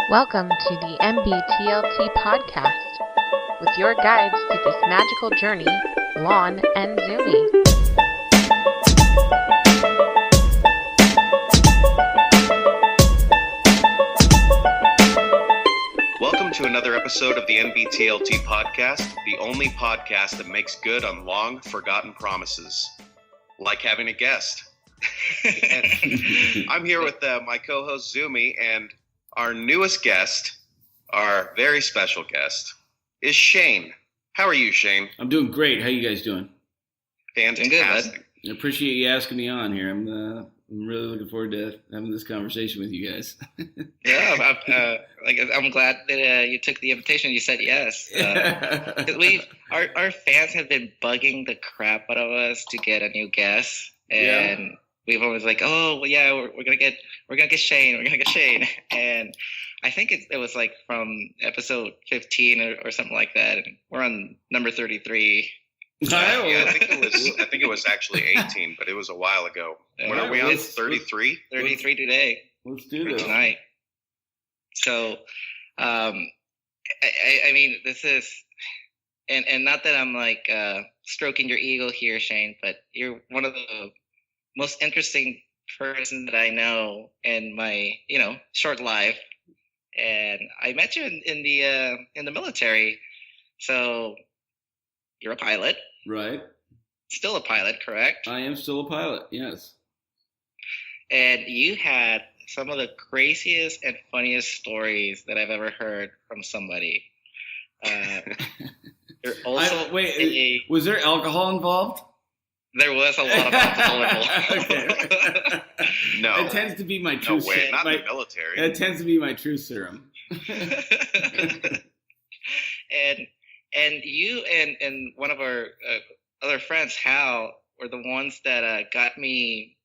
Welcome to the NBTLT podcast with your guides to this magical journey, Lon and Zumi. Welcome to another episode of the NBTLT podcast, the only podcast that makes good on long forgotten promises, like having a guest. I'm here with my co-host Zumi, and our newest guest, our very special guest, is Shane. How are you, Shane? I'm doing great. How you guys doing? Fantastic. I appreciate you asking me on here. I'm really looking forward to having this conversation with you guys. Yeah, I'm glad that you took the invitation. You said yes. Our fans have been bugging the crap out of us to get a new guest, and we've always like, oh well, yeah, we're gonna get Shane, and I think it was like from episode 15 or something like that, and we're on number 33. I think it was actually 18, but it was a while ago. When are we on? 33? 33 today. Let's do this tonight. So, I mean, this is, and not that I'm like stroking your ego here, Shane, but you're one of the most interesting person that I know in my, short life. And I met you in the military. So you're a pilot. Right. Still a pilot, correct? I am still a pilot, yes. And you had some of the craziest and funniest stories that I've ever heard from somebody. You're also was there alcohol involved? There was a lot of alcohol involved. Okay. No. It tends to be my true serum. Not in the military. It tends to be my true serum. And you and one of our other friends, Hal, were the ones that got me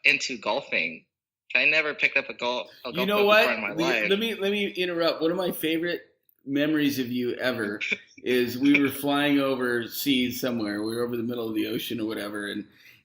into golfing. I never picked up a golf you know what? before in my life. Let me interrupt. One of my favorite memories of you ever is we were flying overseas somewhere. We were over the middle of the ocean or whatever,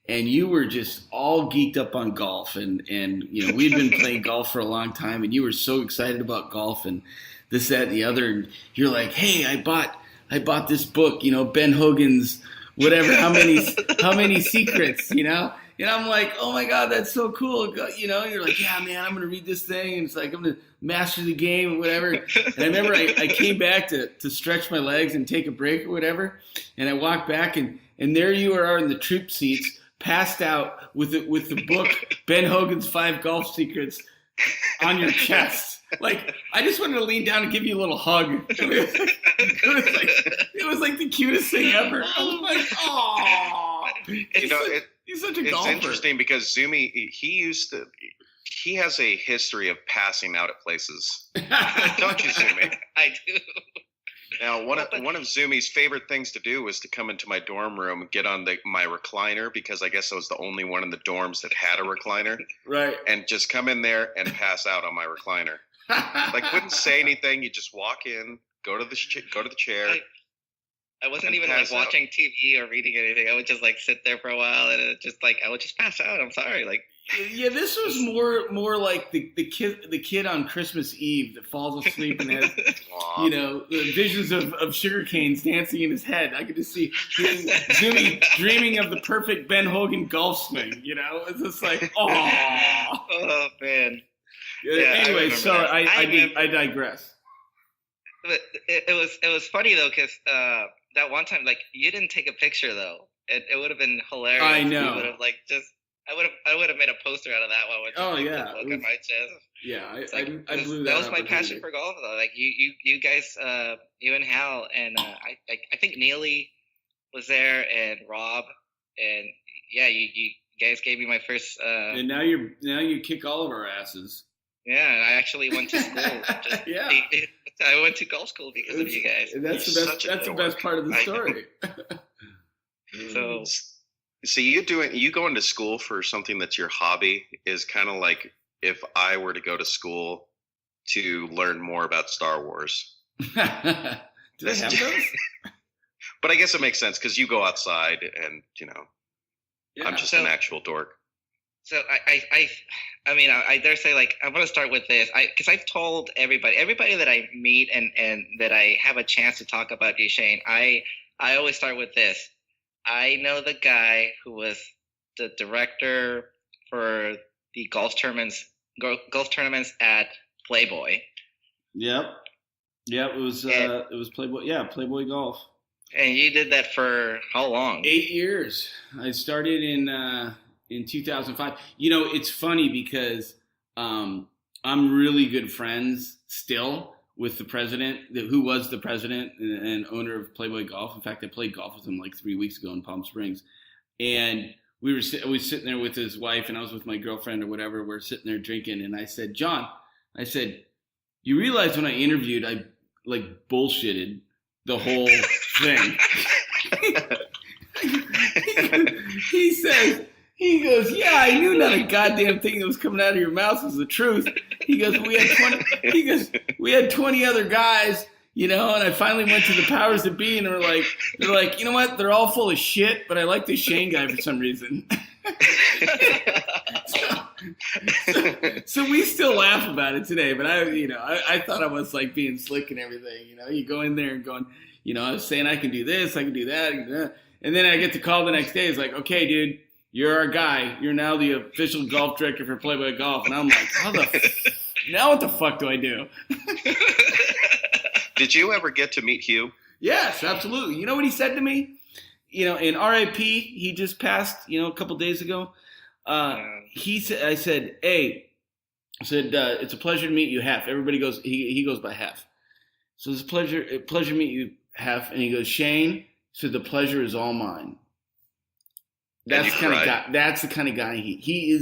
and you were just all geeked up on golf, and we'd been playing golf for a long time, and you were so excited about golf and this, that, and the other, and you're like, hey, I bought this book, Ben Hogan's whatever, how many secrets, And I'm like, oh my God, that's so cool. You're like, yeah, man, I'm going to read this thing. And it's like, I'm going to master the game or whatever. And I remember I came back to stretch my legs and take a break or whatever. And I walked back and there you are in the troop seats, passed out with the book, Ben Hogan's 5 Golf Secrets, on your chest. Like, I just wanted to lean down and give you a little hug. It was like the cutest thing ever. I was like, oh. He's such a golfer. It's interesting because Zumi, he has a history of passing out at places. Don't you, Zumi? I do. Now, one of Zumi's favorite things to do was to come into my dorm room, get on my recliner, because I guess I was the only one in the dorms that had a recliner. Right. And just come in there and pass out on my recliner. Like, wouldn't say anything. You just walk in, go to the chair. I wasn't even like watching TV or reading anything. I would just like sit there for a while, and it just like I would just pass out. I'm sorry, like. Yeah, this was more like the kid on Christmas Eve that falls asleep and has the visions of sugar canes dancing in his head. I could just see Zumi dreaming of the perfect Ben Hogan golf swing. It's just like, oh man. Yeah, anyway, so I digress. But it was funny though, because that one time, like, you didn't take a picture though. It would have been hilarious. I know. You would have like just. I would have made a poster out of that one. Which look on my chest. Yeah, I blew that was my passion for golf though. Like you guys, you and Hal, and I think Neely was there, and Rob, and yeah, you guys gave me my first. And now you kick all of our asses. Yeah, I actually went to school. I went to golf school because of you guys. That's the best part of the story. So you going to school for something that's your hobby is kind of like if I were to go to school to learn more about Star Wars. Do they have those? But I guess it makes sense because you go outside and, I'm just an actual dork. So I mean, I dare say, like, I want to start with this, because I've told everybody that I meet and that I have a chance to talk about you, Shane. I always start with this. I know the guy who was the director for the golf tournaments at Playboy. Yep. It was Playboy. Yeah, Playboy Golf. And you did that for how long? 8 years. I started in 2005. You know, it's funny because I'm really good friends still with the president, who was the president and owner of Playboy Golf. In fact, I played golf with him like 3 weeks ago in Palm Springs. And we were sitting there with his wife, and I was with my girlfriend or whatever. We're sitting there drinking, and I said, John, you realize when I interviewed, I like bullshitted the whole thing. He goes, yeah, I knew not a goddamn thing that was coming out of your mouth was the truth. He goes, we had 20 other guys, you know, and I finally went to the powers that be, and they're like, you know what? They're all full of shit, but I like this Shane guy for some reason. So we still laugh about it today, but I thought I was like being slick and everything. You know, you go in there and going, you know, I was saying I can do this, I can do that, and then I get the call the next day. It's like, okay, dude, you're our guy. You're now the official golf director for Playboy Golf, and I'm like, now what the fuck do I do? Did you ever get to meet Hugh? Yes, absolutely. You know what he said to me? You know, in RIP, he just passed, you know, a couple days ago. I said, it's a pleasure to meet you, Hef. Everybody goes, he goes by Hef. So it's a pleasure to meet you, Hef. And he goes, Shane, so the pleasure is all mine. That's the kind of guy. That's the kind of guy he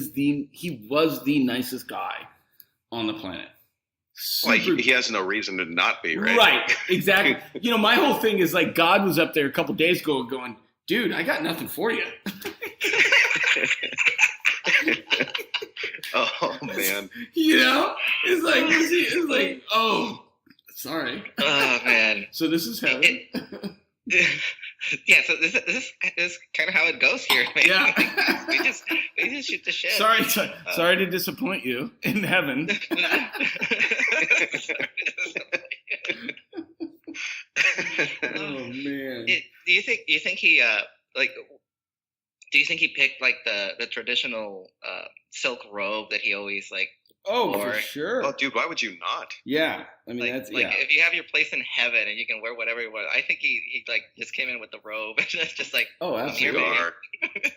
was the nicest guy on the planet. Like he has no reason to not be, right? Right, exactly. You know, my whole thing is like God was up there a couple days ago going, dude, I got nothing for you. Oh man. You know? It's like, oh, sorry. Oh man. So this is heaven. Yeah, so this is kind of how it goes here, man. Yeah. we just shoot the shit. Sorry to disappoint you in heaven. Oh man. Do you think he do you think he picked like the traditional silk robe that he always like? Oh, wore? for sure. Oh, dude, why would you not? Yeah, I mean that's if you have your place in heaven and you can wear whatever you want. I think he like just came in with the robe and that's just like, oh, absolutely,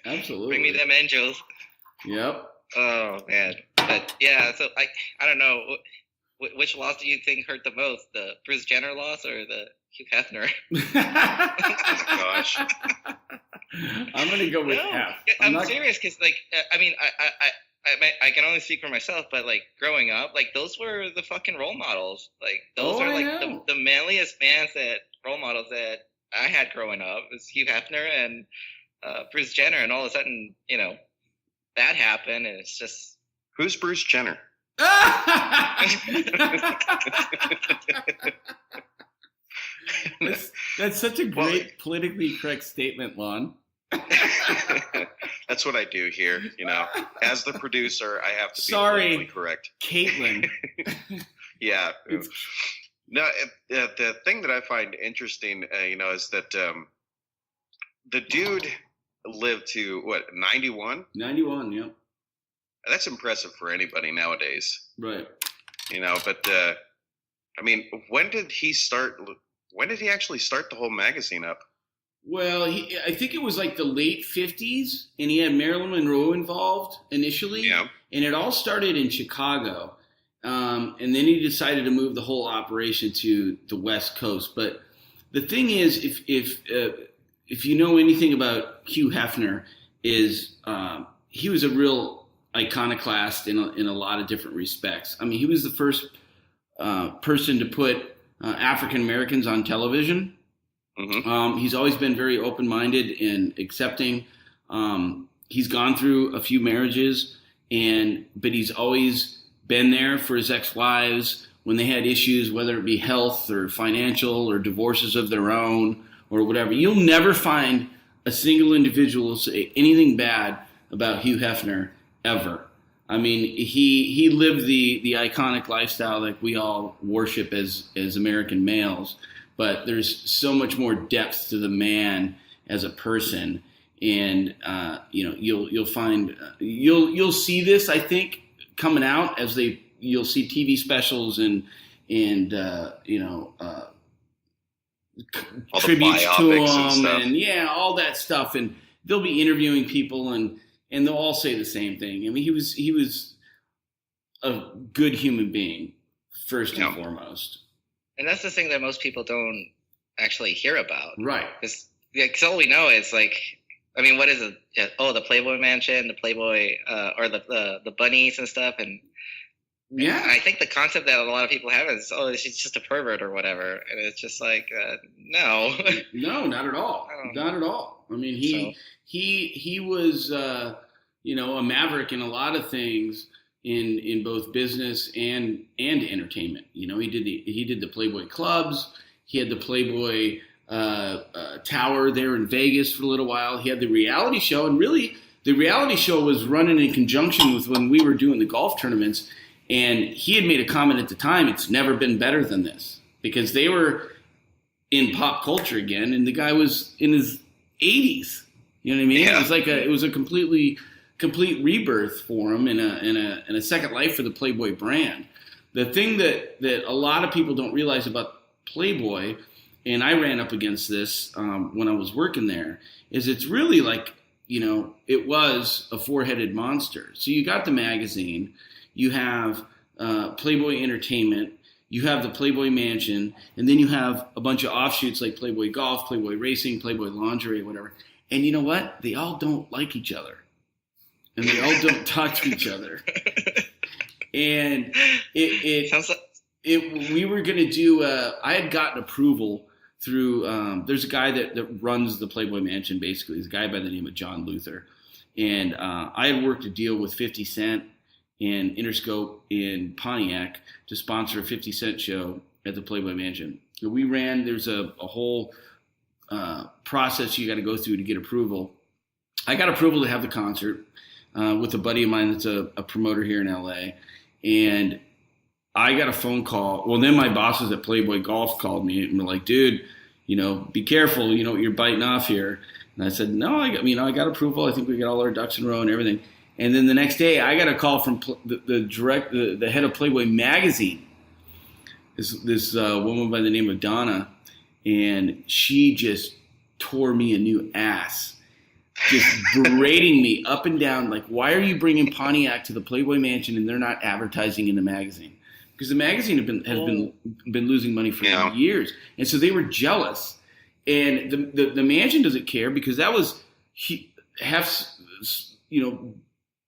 absolutely. Bring me them angels. Yep. Oh man, but yeah. So I don't know. Which loss do you think hurt the most? The Bruce Jenner loss or the Hugh Hefner? Oh, gosh. I'm gonna go with Hef. I'm serious because, like, I mean, I can only speak for myself, but like growing up, like those were the fucking role models. Like those are like the manliest role models that I had growing up. It was Hugh Hefner and Bruce Jenner, and all of a sudden, you know, that happened, and it's just who's Bruce Jenner? That's such a great politically correct statement, Lon. That's what I do here, you know. As the producer, I have to be politically correct. Caitlin. Yeah. No, the thing that I find interesting, you know, is that the dude lived to, what, 91? 91, yeah. That's impressive for anybody nowadays. Right. You know, but, I mean, when did he actually start the whole magazine up? Well, I think it was like the late 50s, and he had Marilyn Monroe involved initially. Yeah. And it all started in Chicago. And then he decided to move the whole operation to the West Coast. But the thing is, if you know anything about Hugh Hefner, is he was a real iconoclast in a lot of different respects. I mean, he was the first person to put African Americans on television. Mm-hmm. He's always been very open-minded and accepting. He's gone through a few marriages, but he's always been there for his ex-wives when they had issues, whether it be health or financial or divorces of their own or whatever. You'll never find a single individual say anything bad about Hugh Hefner ever. I mean, he lived the iconic lifestyle like we all worship as American males, but there's so much more depth to the man as a person, and you'll find you'll see this, I think, coming out as you'll see TV specials and tributes to him and all that stuff, and they'll be interviewing people and they'll all say the same thing. I mean, he was a good human being first and foremost. And that's the thing that most people don't actually hear about. Right. Because all we know is like, I mean, what is it? Oh, the Playboy Mansion, the Playboy, or the bunnies and stuff. And yeah, I think the concept that a lot of people have is, oh, she's just a pervert or whatever. And it's just like, no. No, not at all. Not at all. I mean, he was, a maverick in a lot of things in both business and entertainment. He did the Playboy clubs. He had the Playboy Tower there in Vegas for a little while. He had the reality show, and really the reality show was running in conjunction with when we were doing the golf tournaments. And he had made a comment at the time, it's never been better than this, because they were in pop culture again, and the guy was in his 80s. You know what I mean? Yeah. It was a complete rebirth for him and a second life for the Playboy brand. The thing that a lot of people don't realize about Playboy, and I ran up against this when I was working there, is it's really like, it was a four-headed monster. So you got the magazine, you have Playboy Entertainment, you have the Playboy Mansion, and then you have a bunch of offshoots like Playboy Golf, Playboy Racing, Playboy Lingerie, whatever. And you know what? They all don't like each other. And they all don't talk to each other. And we were going to do, I had gotten approval through, there's a guy that runs the Playboy Mansion, basically. He's a guy by the name of John Luther. And I had worked a deal with 50 Cent and Interscope in Pontiac to sponsor a 50 Cent show at the Playboy Mansion. So we ran, there's a whole process you got to go through to get approval. I got approval to have the concert with a buddy of mine that's a promoter here in LA. And I got a phone call. Well, then my bosses at Playboy Golf called me and were like, dude, be careful, you're biting off here. And I said, no, I got approval. I think we got all our ducks in a row and everything. And then the next day I got a call from the head of Playboy magazine, this woman by the name of Donna. And she just tore me a new ass, just berating me up and down. Like, why are you bringing Pontiac to the Playboy Mansion and they're not advertising in the magazine? Because the magazine has been losing money for years, and so they were jealous. And the mansion doesn't care because that was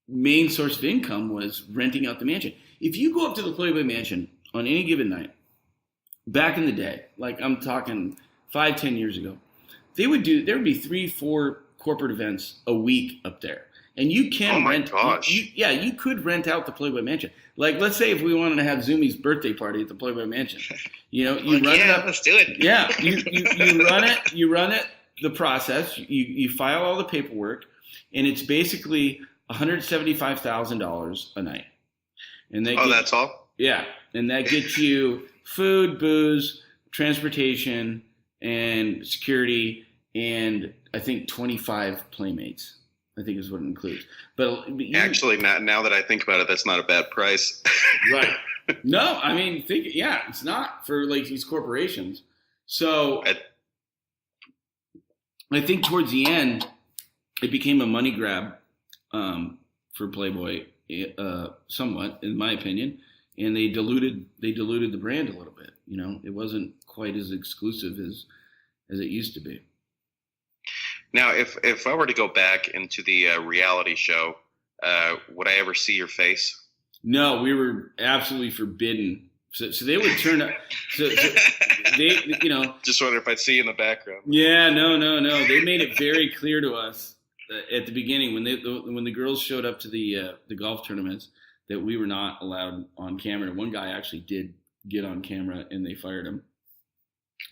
main source of income was renting out the mansion. If you go up to the Playboy Mansion on any given night, back in the day, like I'm talking 5-10 years ago, there would be 3-4 corporate events a week up there. And you can rent. You could rent out the Playboy Mansion. Like, let's say if we wanted to have Zumi's birthday party at the Playboy Mansion, you run it up. Let's do it. Yeah, you run it. You run it. The process. You file all the paperwork, and it's basically $175,000 a night. And that's all. Yeah, and that gets you food, booze, transportation, and security, and I think 25 playmates. I think is what it includes. But actually, now that I think about it, that's not a bad price. Right. No, I mean, it's not for like these corporations. So I think towards the end, it became a money grab for Playboy, somewhat, in my opinion, and they diluted the brand a little bit. It wasn't quite as exclusive as it used to be. Now, if I were to go back into the reality show, would I ever see your face? No, we were absolutely forbidden. So they would turn up. So they, Just wonder if I'd see you in the background. Yeah, no. They made it very clear to us at the beginning when the girls showed up to the golf tournaments that we were not allowed on camera. One guy actually did get on camera, and they fired him.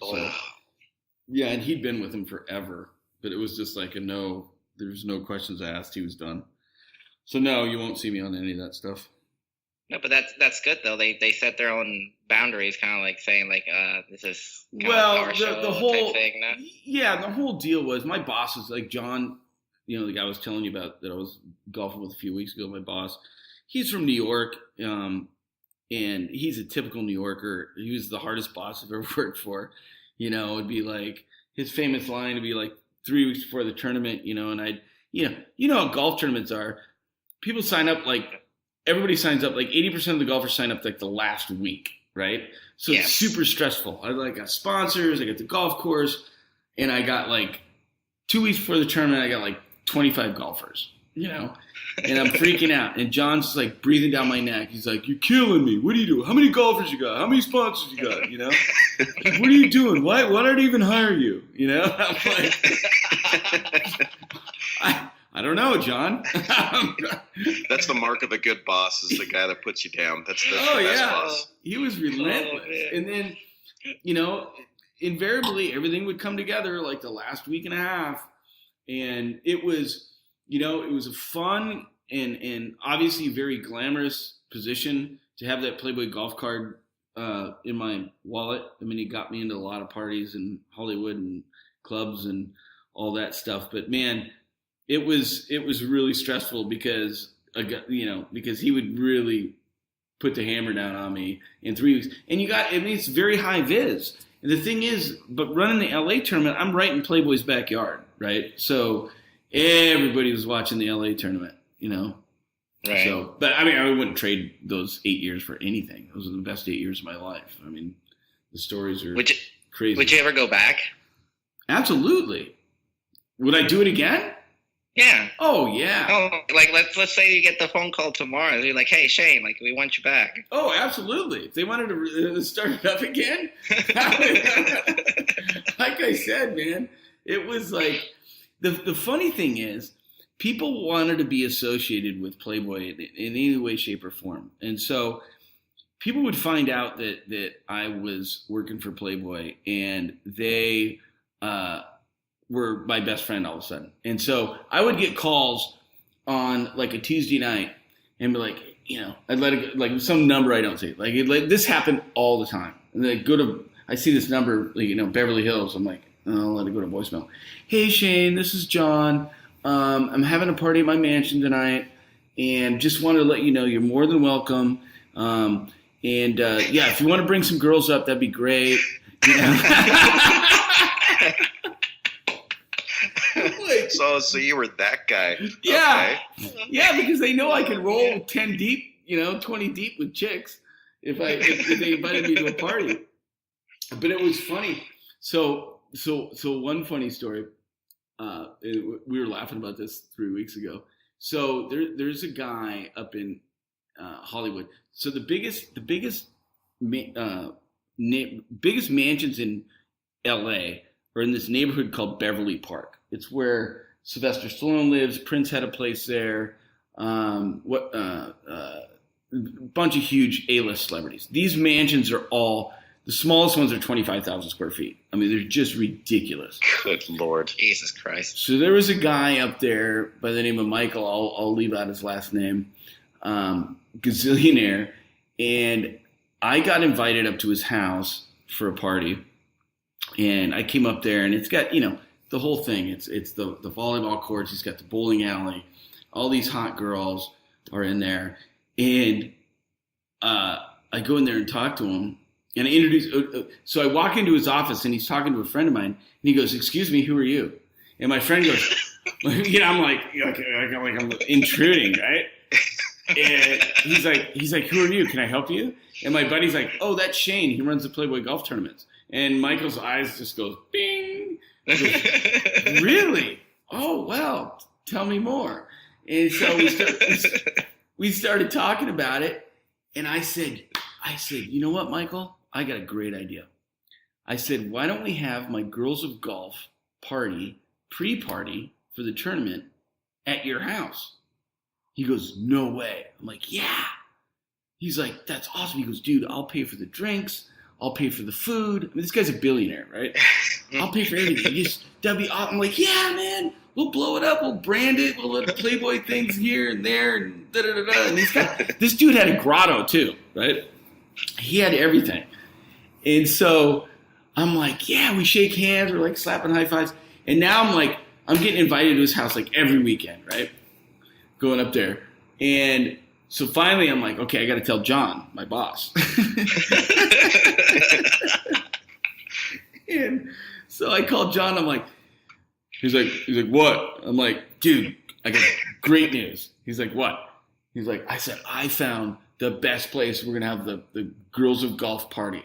So, yeah, and he'd been with them forever. But it was just like there's no questions asked. He was done. So no, you won't see me on any of that stuff. No, but that's good though. They set their own boundaries, kind of like saying like, this is the whole type thing. No? Yeah, the whole deal was my boss was like John, the guy I was telling you about that I was golfing with a few weeks ago. My boss, he's from New York, and he's a typical New Yorker. He was the hardest boss I've ever worked for. It'd be like his famous line would be like 3 weeks before the tournament, and I'd, how golf tournaments are. People sign up everybody signs up, 80% of the golfers sign up like the last week, right? So It's super stressful. I got sponsors, I got the golf course, and I got 2 weeks before the tournament, I got 25 golfers, and I'm freaking out. And John's just breathing down my neck. He's like, "You're killing me. What do you do? How many golfers you got? How many sponsors you got? What are you doing? Why don't I even hire you? I'm like, I don't know, John. That's the mark of a good boss, is the guy that puts you down. That's the best boss. He was relentless. And then, invariably everything would come together the last week and a half. And it was, it was a fun and obviously very glamorous position to have that Playboy golf card in my wallet. I mean, it got me into a lot of parties in Hollywood and clubs and all that stuff. But man, it was really stressful because he would really put the hammer down on me in 3 weeks. And it's very high vis. And the thing is, but running the LA tournament, I'm right in Playboy's backyard, right? So everybody was watching the LA tournament, Right. So, but I mean, I wouldn't trade those 8 years for anything. Those are the best 8 years of my life. I mean, the stories are crazy. Would you ever go back? Absolutely. Would I do it again? Yeah. Oh, yeah. Oh, let's say you get the phone call tomorrow. You're like, "Hey, Shane, we want you back." Oh, absolutely. If they wanted to start it up again, like I said, man, it was the funny thing is, people wanted to be associated with Playboy in any way, shape, or form, and so people would find out that I was working for Playboy, and they were my best friend all of a sudden. And so I would get calls on a Tuesday night and be like, I'd let it go, some number I don't see. This happened all the time. And then I see this number, Beverly Hills. I'm like, oh, I'll let it go to voicemail. "Hey Shane, this is John. I'm having a party at my mansion tonight and just wanted to let you know you're more than welcome. If you want to bring some girls up, that'd be great." So you were that guy. Yeah. Okay. Yeah, because they know I can roll 10 deep, 20 deep with chicks if they invited me to a party. But it was funny. So one funny story, we were laughing about this 3 weeks ago. So there's a guy up in Hollywood. So the biggest mansions in LA are in this neighborhood called Beverly Park. It's where Sylvester Stallone lives. Prince had a place there. A bunch of huge A-list celebrities. These mansions are all, the smallest ones are 25,000 square feet. I mean, they're just ridiculous. Good Lord. Jesus Christ. So there was a guy up there by the name of Michael. I'll leave out his last name. Gazillionaire. And I got invited up to his house for a party. And I came up there, and it's got, the whole thing. It's the volleyball courts. He's got the bowling alley. All these hot girls are in there. And I go in there and talk to him. And I introduce. So I walk into his office, and he's talking to a friend of mine. And he goes, "Excuse me, who are you?" And my friend goes, I'm like I'm intruding, right? And he's like, "Who are you? Can I help you?" And my buddy's like, "Oh, that's Shane. He runs the Playboy golf tournaments." And Michael's eyes just goes, bing. Goes, "Really? Oh, well, tell me more." And so we started talking about it. And I said, "You know what, Michael? I got a great idea." I said, "Why don't we have my Girls of Golf party, pre-party for the tournament at your house?" He goes, "No way." I'm like, "Yeah." He's like, "That's awesome." He goes, "Dude, I'll pay for the drinks. I'll pay for the food." I mean, this guy's a billionaire, right? I'll pay for everything. That'd be awesome. I'm like, yeah, man, we'll blow it up. We'll brand it. We'll let Playboy things here and there. And da-da-da-da. And this dude had a grotto too, right? He had everything. And so I'm like, yeah, we shake hands. We're like slapping high fives. And now I'm getting invited to his house like every weekend, right? Going up there. And so finally I'm like, okay, I got to tell John, my boss. And so I called John. I'm like, he's like, what? I'm like, dude, I got great news. He's like, what? He's like, I said, I found the best place. We're going to have the Girls of Golf party.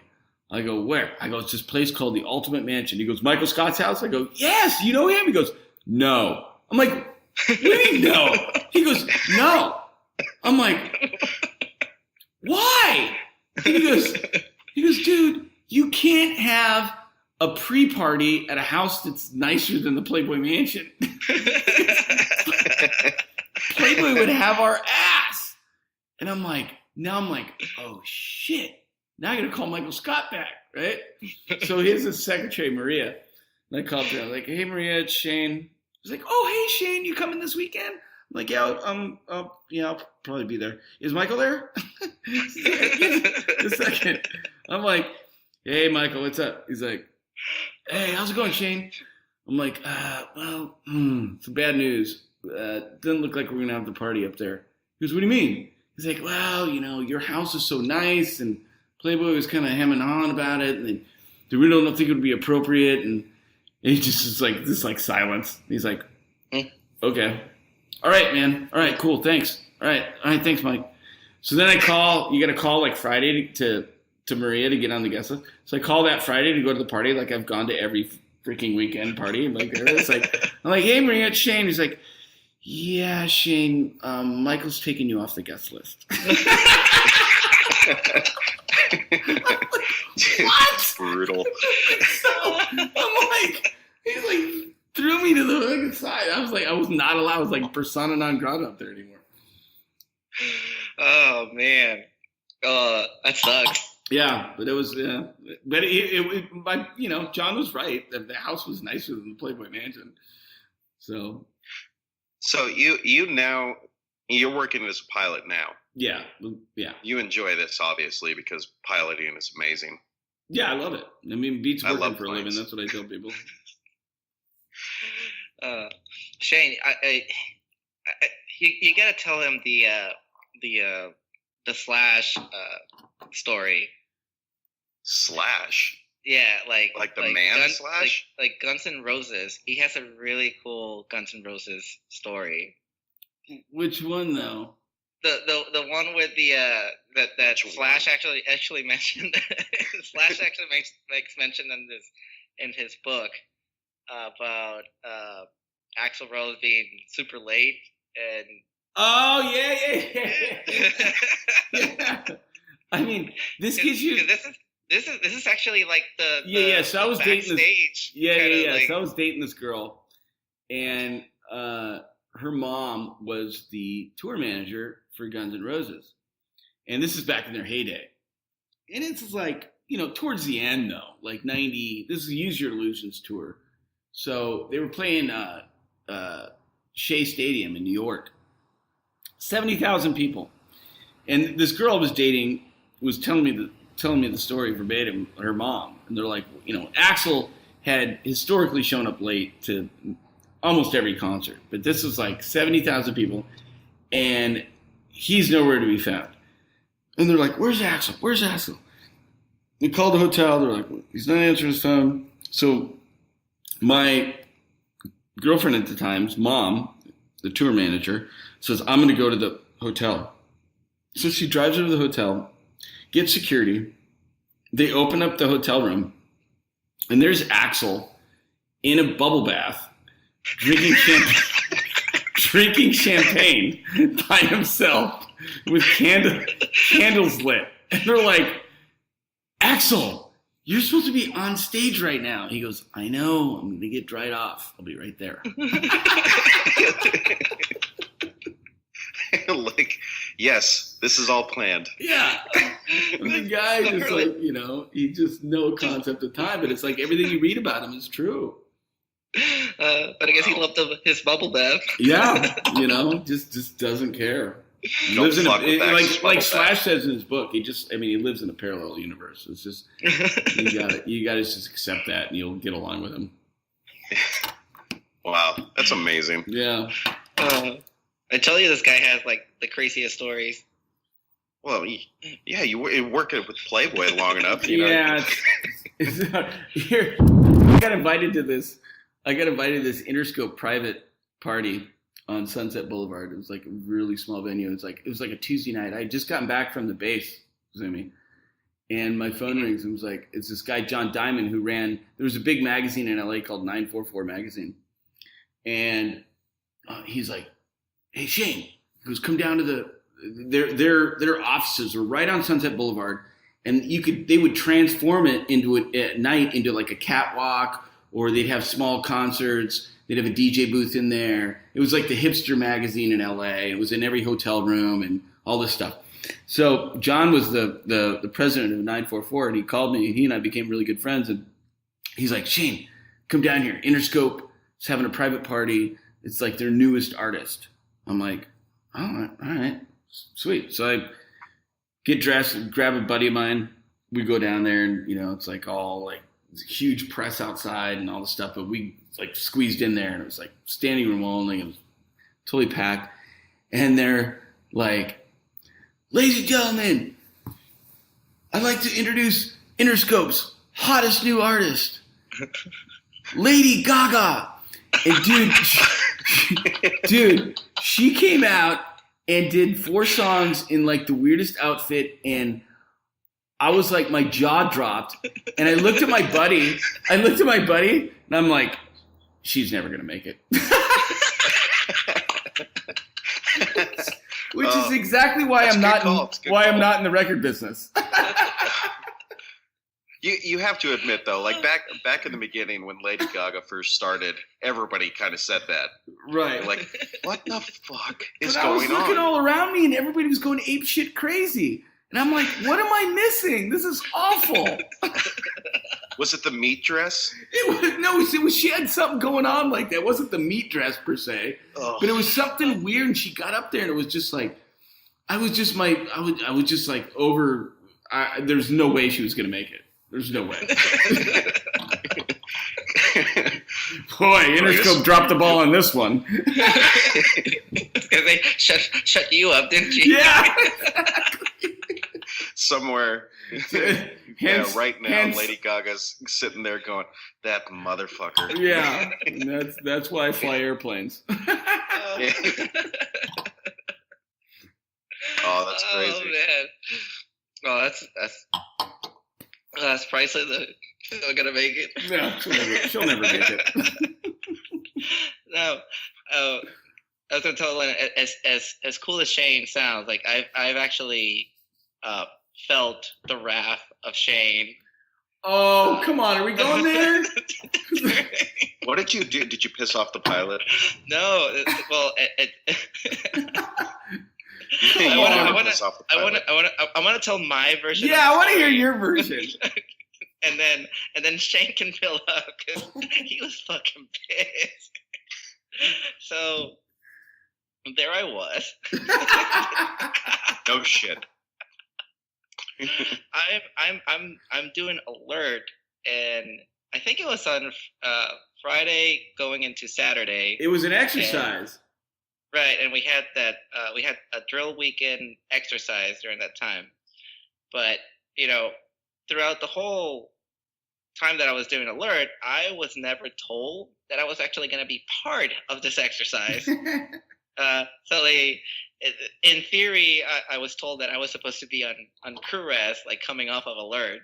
I go, where? I go, it's this place called the Ultimate Mansion. He goes, Michael Scott's house? I go, yes, you know him? He goes, no. I'm like, what do you mean no? He goes, no. I'm like, why? And he goes, dude, you can't have a pre-party at a house that's nicer than the Playboy Mansion. Playboy would have our ass. And I'm like, oh shit. Now I gotta call Michael Scott back, right? So here's his secretary, Maria. And I called her. I was like, hey Maria, it's Shane. She's like, oh hey Shane, you coming this weekend? I'm like, yeah, I'll probably be there. Is Michael there? A second. I'm like, hey Michael, what's up? He's like, hey, how's it going, Shane? I'm like, some bad news. Doesn't look like we're gonna have the party up there. He goes, what do you mean? He's like, well, your house is so nice, and Playboy was kind of hemming on about it, and they really don't think it would be appropriate, and he just is like this silence. He's like, okay, all right, man, all right, cool, thanks, all right, thanks, Mike. So then I call. You got to call like Friday to Maria to get on the guest list. So I call that Friday to go to the party. Like I've gone to every freaking weekend party. Like it's like I'm like, hey Maria, it's Shane. He's like, yeah, Shane, Michael's taking you off the guest list. What? Brutal. So I'm like, he's like threw me to the other side. I was not allowed. I was like persona non grata up there anymore. Oh man, that sucks. Yeah, but it was but John was right. The house was nicer than the Playboy Mansion. So you're working as a pilot now. Yeah. You enjoy this obviously because piloting is amazing. Yeah, I love it. I mean, beats working for a living. That's what I tell people. Shane, you gotta tell him the Slash story. Slash. Yeah, like the man Slash. Like Guns N' Roses. He has a really cool Guns N' Roses story. Which one though? The one with that Slash actually mentioned. Slash actually makes mention in his book about Axl Rose being super late and. Oh yeah. Yeah. I mean, this gives you. This is actually like the yeah. So I was dating this. Yeah. Like, so I was dating this girl, and her mom was the tour manager for Guns N' Roses, and this is back in their heyday. And it's like towards the end though, like 90. This is Use Your Illusions tour, so they were playing Shea Stadium in New York, 70,000 people, and this girl I was dating was telling me the story verbatim, her mom. And they're like, Axl had historically shown up late to almost every concert. But this was like 70,000 people, and he's nowhere to be found. And they're like, where's Axl? They called the hotel. They're like, he's not answering his phone. So my girlfriend at the time's mom, the tour manager, says, I'm going to go to the hotel. So she drives her to the hotel, gets security. They open up the hotel room, and there's Axl in a bubble bath, drinking champagne by himself with candles lit. And they're like, Axl, you're supposed to be on stage right now. He goes, I know. I'm going to get dried off. I'll be right there. Like, yes, this is all planned. Yeah. The guy is like, you know, he just no concept of time, but it's like everything you read about him is true. But I guess he loved his bubble bath. Yeah, you know, just doesn't care. He lives in like Slash says in his book. He lives in a parallel universe. It's just you gotta just accept that, and you'll get along with him. Wow, that's amazing. Yeah. I tell you, this guy has like the craziest stories. Well, yeah, you work with Playboy long enough. You know? Yeah. Here, I got invited to this Interscope private party on Sunset Boulevard. It was like a really small venue. It was like a Tuesday night. I had just gotten back from the base, Zumi, and my phone rings and it was like, it's this guy John Diamond who there was a big magazine in LA called 944 Magazine, and he's like, "Hey Shane," he goes, "come down to their offices were right on Sunset Boulevard, and they would transform it at night into like a catwalk, or they'd have small concerts. They'd have a DJ booth in there. It was like the hipster magazine in LA. It was in every hotel room and all this stuff." So John was the president of 944, and he called me, and he and I became really good friends. And he's like, "Shane, come down here. Interscope is having a private party. It's like their newest artist." I'm like, "Oh, all right, sweet." So I get dressed, grab a buddy of mine. We go down there, and you know, it's like all like huge press outside and all the stuff, but we like squeezed in there, and it was like standing room only. It was totally packed, and they're like, "Ladies and gentlemen, I'd like to introduce Interscope's hottest new artist, Lady Gaga." And dude, she came out and did 4 songs in like the weirdest outfit, and I was like, my jaw dropped, and I looked at my buddy, and I'm like, she's never gonna make it. Which is exactly why I'm not in the record business. You have to admit though, like back in the beginning when Lady Gaga first started, everybody kind of said that. Right. Like, what the fuck is going on? I was looking all around me, and everybody was going ape shit crazy. And I'm like, what am I missing? This is awful. Was it the meat dress? It was she had something going on like that. It wasn't the meat dress per se, but it was something weird. And she got up there, and it was just like, there's no way she was going to make it. There's no way. Boy, Interscope dropped the ball on this one. They shut you up, didn't you? Yeah. Somewhere, right now, Lady Gaga's sitting there going, "That motherfucker." Yeah, that's why I fly airplanes. Yeah. Oh, that's crazy. Oh man. Oh, that's priceless. She's not gonna make it. No, she'll never make it. No. I was gonna tell Lynn, as cool as Shane sounds, like I've actually felt the wrath of Shane. Oh, come on, are we going there? What did you do? Did you piss off the pilot? No. Well, I want to tell my version. Yeah, I want to hear your version. and then Shane can fill up because he was fucking pissed. So there I was. No shit. I'm doing alert, and I think it was on Friday going into Saturday. It was an exercise. Right, and we had a drill weekend exercise during that time. But, you know, throughout the whole time that I was doing alert, I was never told that I was actually going to be part of this exercise. So in theory, I was told that I was supposed to be on crew rest, like coming off of alert.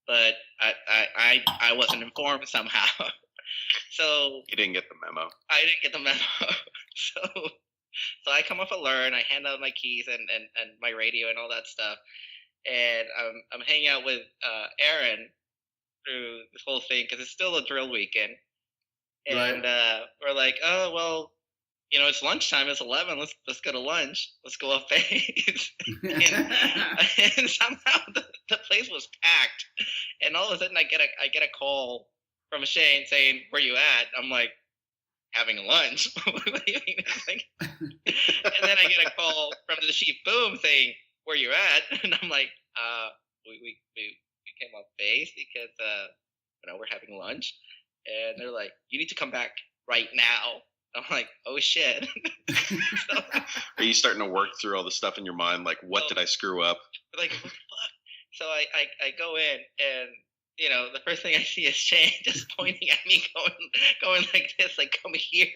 But I wasn't informed somehow. So you didn't get the memo. I didn't get the memo. So I come off alert, and I hand out my keys and my radio and all that stuff. And I'm hanging out with Aaron through this whole thing because it's still a drill weekend. And we're like, oh, well, you know, it's lunchtime. It's 11. Let's go to lunch. Let's go off base. and and somehow the place was packed. And all of a sudden, I get a call from Shane saying, "Where you at?" I'm like, "Having lunch." What do you mean? Like, and then I get a call from the chief boom saying, "Where you at?" And I'm like, we came off base because we're having lunch." And they're like, "You need to come back right now." I'm like, "Oh shit." So, are you starting to work through all the stuff in your mind? Like, what did I screw up? Like, what the fuck? So I go in, and the first thing I see is Shane just pointing at me, going like this, like, "Come here."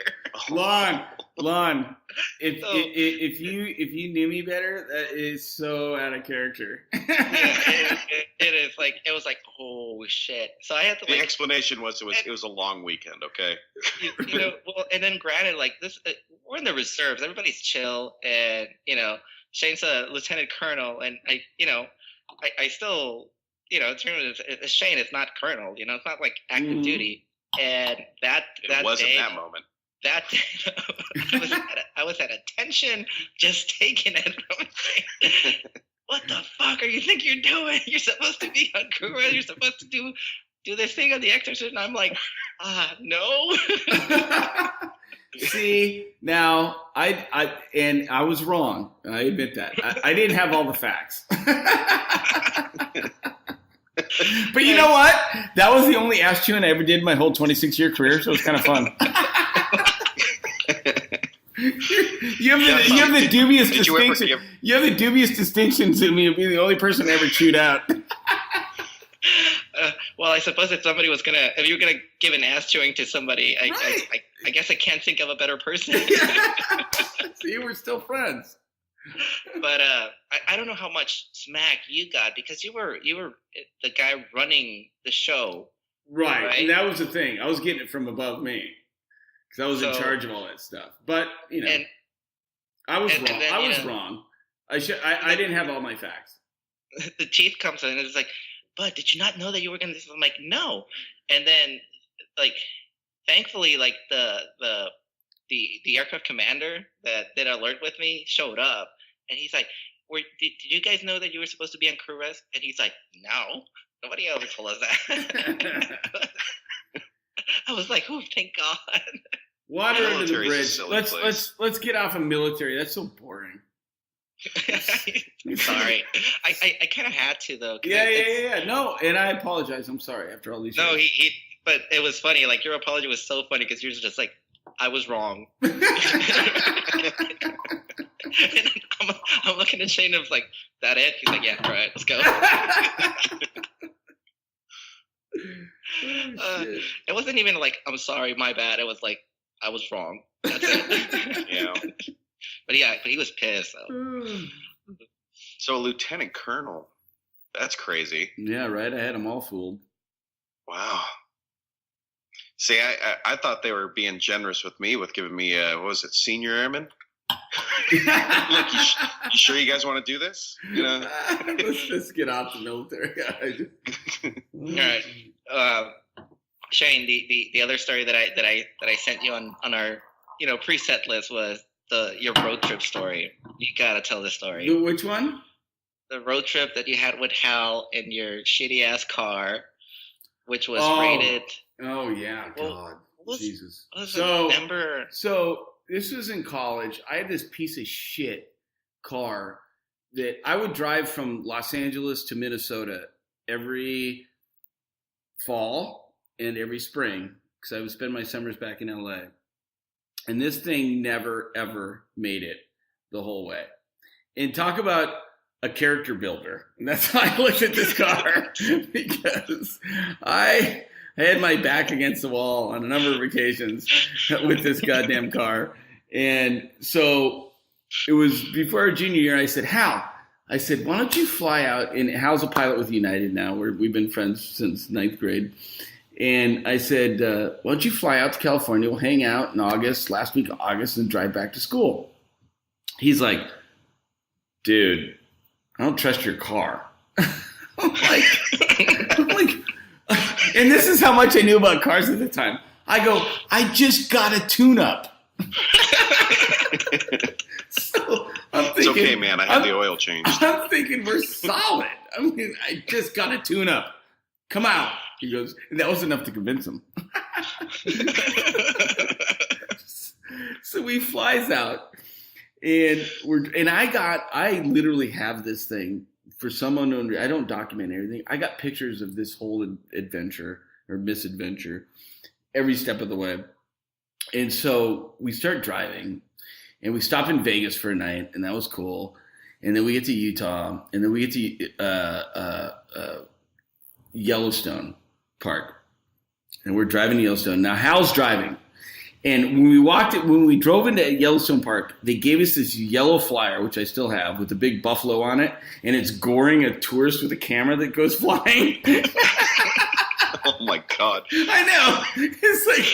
Lon, if you knew me better, that is so out of character. Yeah, it is. Like, it was like, oh shit. So I had to. The explanation was it was a long weekend. Okay. Well, and then granted, like this, we're in the reserves. Everybody's chill, and Shane's a lieutenant colonel, and I still. In terms of Shane, it's not colonel. It's not like active duty. And that wasn't day, that moment. That day, I was at attention, just taking it from Shane. What the fuck are you think you're doing? You're supposed to be on crew. You're supposed to do this thing on the Exorcist. And I'm like, no. See, now I was wrong. I admit that. I didn't have all the facts. But you know what? That was the only ass chewing I ever did in my whole 26-year career, so it's kind of fun. You have the dubious distinction. You have the dubious distinctions in me of being the only person I ever chewed out. Well, I suppose if you were gonna give an ass chewing to somebody, I guess I can't think of a better person. See, we're still friends. But I don't know how much smack you got because you were the guy running the show, right? And that was the thing. I was getting it from above me because I was in charge of all that stuff. But I was wrong. Then, I was wrong. I didn't have all my facts. The chief comes in and is like, "But did you not know that you were going to?" I'm like, "No." And then, like, thankfully, like the aircraft commander that did alert with me showed up, and he's like, did you guys know that you were supposed to be on crew rest? And he's like, "No, nobody else told us that." I was like, "Oh, thank God." Water under the bridge. Let's get off of military. That's so boring. Sorry, I kind of had to though. Yeah. No, and I apologize. I'm sorry. After all these years. No, but it was funny. Like, your apology was so funny because yours was just like, "I was wrong." And I'm looking at Shane and I was like, "That it?" He's like, "Yeah, all right, let's go." It wasn't even like, "I'm sorry, my bad." It was like, "I was wrong." That's it. Yeah. But he was pissed. So a lieutenant colonel, that's crazy. Yeah, right. I had them all fooled. Wow. See, I thought they were being generous with me with giving me what was it, senior airman? Look, you sure you guys want to do this? Let's get off the military. All right, Shane. The other story that I sent you on our preset list was your road trip story. You gotta tell the story. Which one? The road trip that you had with Hal in your shitty ass car, which was rated. Oh yeah, God, Jesus. So this was in college. I had this piece of shit car that I would drive from Los Angeles to Minnesota every fall and every spring because I would spend my summers back in LA. And this thing never, ever made it the whole way. And talk about a character builder. And that's how I looked at this car because I had my back against the wall on a number of occasions with this goddamn car. And so it was before our junior year. I said, "Hal," I said, "why don't you fly out?" And Hal's a pilot with United now. We've been friends since 9th grade. And I said, "Why don't you fly out to California? We'll hang out in last week of August, and drive back to school." He's like, "Dude, I don't trust your car." I'm like, and this is how much I knew about cars at the time. I go, "I just got a tune-up." So I'm It's okay, man. I had the oil changed. I'm thinking we're solid. I mean, I just got to tune up. Come out. He goes, and that was enough to convince him. So he flies out, and I literally have this thing for some unknown reason. I don't document everything. I got pictures of this whole adventure or misadventure every step of the way. And so we start driving, and we stop in Vegas for a night, and that was cool. And then we get to Utah, and then we get to Yellowstone Park, and we're driving to Yellowstone. Now Hal's driving, and when we drove into Yellowstone Park, they gave us this yellow flyer, which I still have, with a big buffalo on it, and it's goring a tourist with a camera that goes flying. Oh my God! I know. It's like,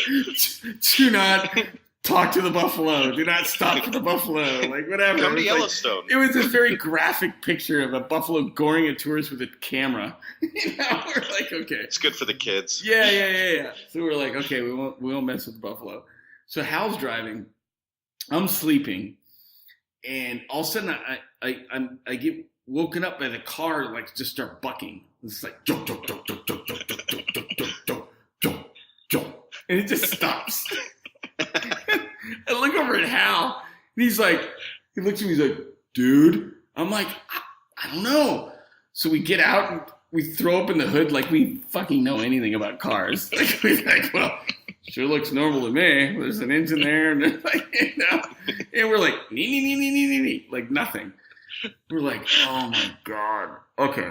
do not talk to the buffalo. Do not stop for the buffalo. Like, whatever. Come to Yellowstone. It was this very graphic picture of a buffalo goring a tourist with a camera. You know, we're like, okay. It's good for the kids. Yeah. So we're like, okay, we won't mess with the buffalo. So Hal's driving. I'm sleeping. And all of a sudden, I get woken up by the car, like, just start bucking. It's like, jump, jump, jump, jump, jump, jump, jump, jump, jump, jump, jump, jump, jump. And it just stops. I look over at Hal, and he looks at me, he's like, dude. I'm like, I don't know. So we get out, and we throw open the hood like we fucking know anything about cars. Like, we're like, well, sure looks normal to me. There's an engine there, and like, you know, and we're like, nee, like nothing. We're like, oh my God. Okay.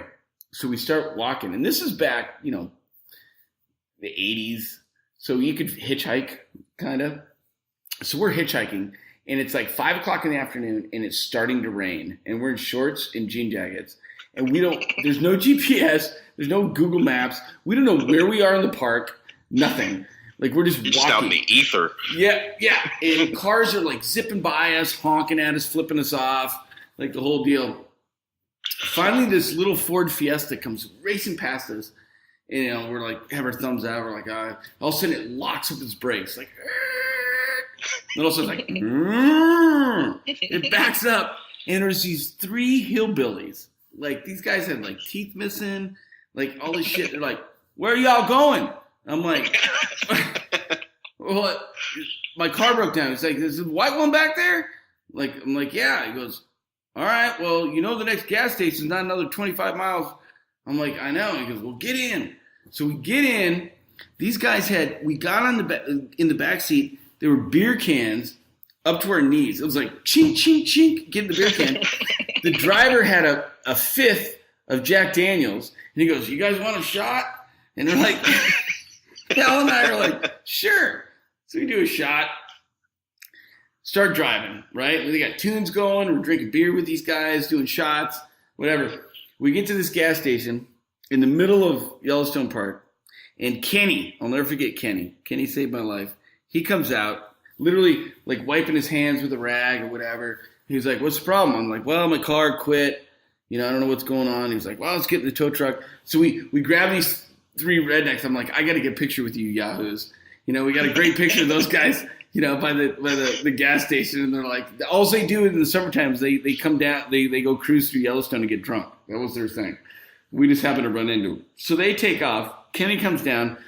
So we start walking, and this is back, you know, the 80s. So you could hitchhike, kind of. So we're hitchhiking, and it's like 5 o'clock in the afternoon, and it's starting to rain, and we're in shorts and jean jackets, and there's no GPS, there's no Google Maps, we don't know where we are in the park, nothing. Like, we're just walking. Just out in the ether. Yeah, and cars are like zipping by us, honking at us, flipping us off, like the whole deal. Finally, this little Ford Fiesta comes racing past us, and, you know, we're like, have our thumbs out, we're like, all of a sudden it locks up its brakes, like, and all of a sudden it's like, it backs up, and there's these three hillbillies. Like, these guys had like teeth missing, like all this shit. They're like, where are y'all going? I'm like, well, my car broke down. He's like, there's a white one back there? Like, I'm like, yeah. He goes, all right, well, you know the next gas station's not another 25 miles. I'm like, I know. He goes, well, get in. So we get in. These guys we got in the back seat. There were beer cans up to our knees. It was like, chink, chink, chink, get in the beer can. The driver had a fifth of Jack Daniels. And he goes, you guys want a shot? And they're like, Hal and I are like, sure. So we do a shot. Start driving, right? We got tunes going. We're drinking beer with these guys, doing shots, whatever. We get to this gas station in the middle of Yellowstone Park. And Kenny, I'll never forget Kenny. Kenny saved my life. He comes out, literally like wiping his hands with a rag or whatever. He was like, what's the problem? I'm like, well, my car quit. You know, I don't know what's going on. He was like, well, let's get in the tow truck. So we grab these three rednecks. I'm like, I got to get a picture with you yahoos. You know, we got a great picture of those guys, you know, by the gas station. And they're like, all they do in the summertime is they come down, they go cruise through Yellowstone and get drunk. That was their thing. We just happened to run into them. So they take off. Kenny comes down,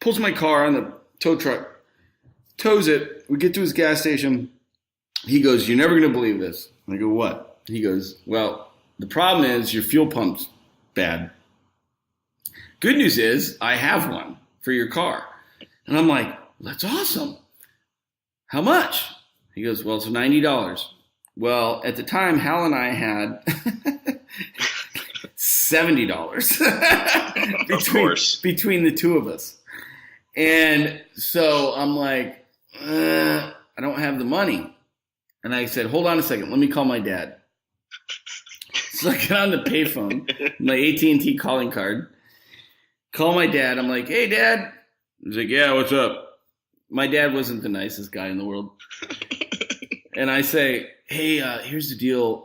pulls my car on the tow truck, tows it. We get to his gas station. He goes, you're never going to believe this. I go, what? He goes, well, the problem is your fuel pump's bad. Good news is I have one for your car. And I'm like, well, that's awesome. How much? He goes, well, it's $90. Well, at the time, Hal and I had $70 between the two of us. And so I'm like, I don't have the money. And I said, hold on a second. Let me call my dad. So I get on the payphone, my AT&T calling card, call my dad. I'm like, hey, Dad. He's like, yeah, what's up? My dad wasn't the nicest guy in the world. And I say, hey, here's the deal.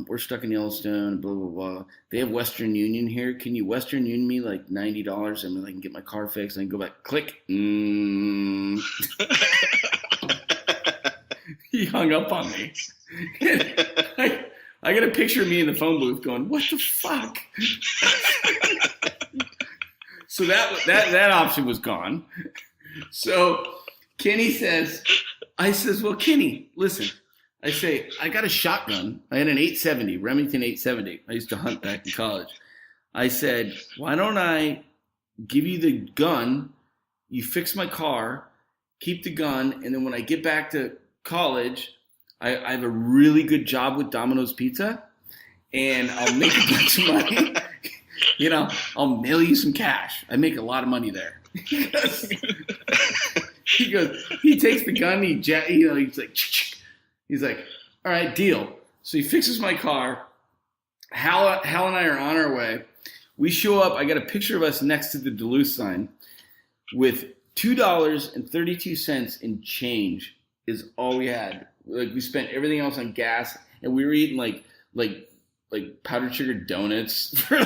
We're stuck in Yellowstone, blah, blah, blah. They have Western Union here. Can you Western Union me like $90 and I can get my car fixed? And I go back, click. He hung up on me. I got a picture of me in the phone booth going, what the fuck? So that option was gone. So Kenny says, well, Kenny, listen. I say, I got a shotgun. I had an 870, Remington 870. I used to hunt back in college. I said, why don't I give you the gun, you fix my car, keep the gun, and then when I get back to college, I have a really good job with Domino's Pizza, and I'll make a bunch of money. I'll mail you some cash. I make a lot of money there. He takes the gun, he's like, all right, deal. So he fixes my car. Hal and I are on our way. We show up. I got a picture of us next to the Duluth sign with $2.32 in change is all we had. Like, we spent everything else on gas, and we were eating like powdered sugar donuts for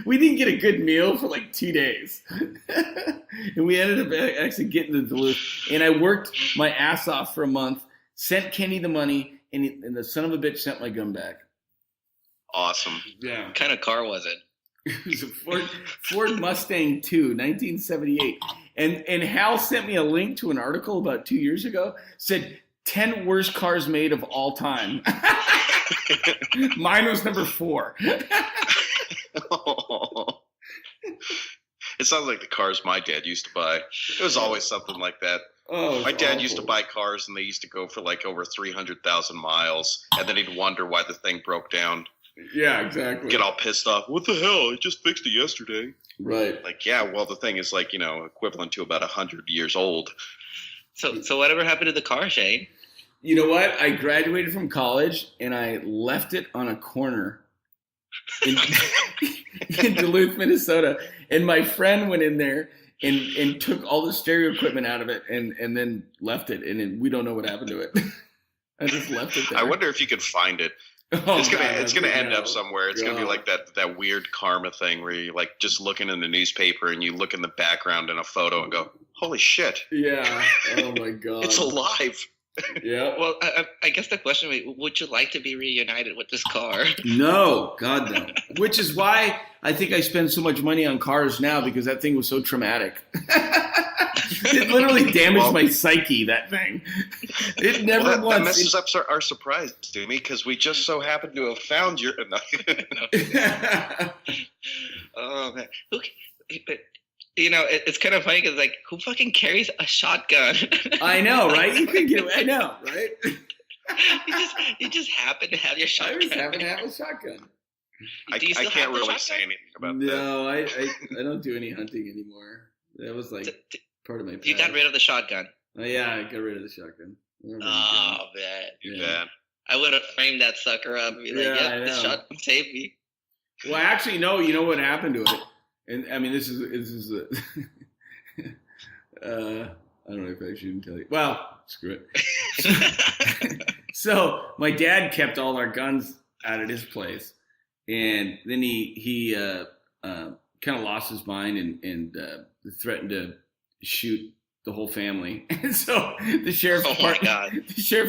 we didn't get a good meal for like 2 days. And we ended up actually getting to Duluth, and I worked my ass off for a month, sent Kenny the money, and the son of a bitch sent my gun back. Awesome. Yeah. What kind of car was it? It was a Ford Mustang II, 1978. And Hal sent me a link to an article about 2 years ago, said 10 worst cars made of all time. Mine was number 4. It sounds like the cars my dad used to buy. It was always something like that. Oh, my dad used to buy cars, and they used to go for like over 300,000 miles, and then he'd wonder why the thing broke down. Yeah, exactly. Get all pissed off. What the hell? I just fixed it yesterday. Right. Like, yeah, well, the thing is like, equivalent to about 100 years old. So whatever happened to the car, Shane? You know what? I graduated from college, and I left it on a corner in Duluth, Minnesota. And my friend went in there and took all the stereo equipment out of it and then left it. And we don't know what happened to it. I just left it there. I wonder if you could find it. Oh, it's gonna end up somewhere. It's gonna be like that weird karma thing where you like just looking in the newspaper and you look in the background in a photo and go, holy shit. Yeah. Oh my God. It's alive. Yeah. Well, I guess the question would you like to be reunited with this car? No, God no. Which is why I think I spend so much money on cars now, because that thing was so traumatic. It literally damaged my psyche, that thing. It never once. That messes up our surprise to me, because we just so happen to have found your. Oh man. It's kind of funny because, like, who fucking carries a shotgun? I know, right? You can get away. I know, right? you just happen to have your shotgun. I just happen to have a shotgun. I can't really say anything about that. No, I don't do any hunting anymore. That was like part of my past. You got rid of the shotgun. Oh, yeah, I got rid of the shotgun. Oh, man. Yeah. I would have framed that sucker up and be like, this shotgun saved me. Well, actually, no, you know what happened to it? And I mean, this is I don't know if I should tell you. Well, screw it. So my dad kept all our guns out at his place, and then he kind of lost his mind and threatened to shoot the whole family. And so the sheriff's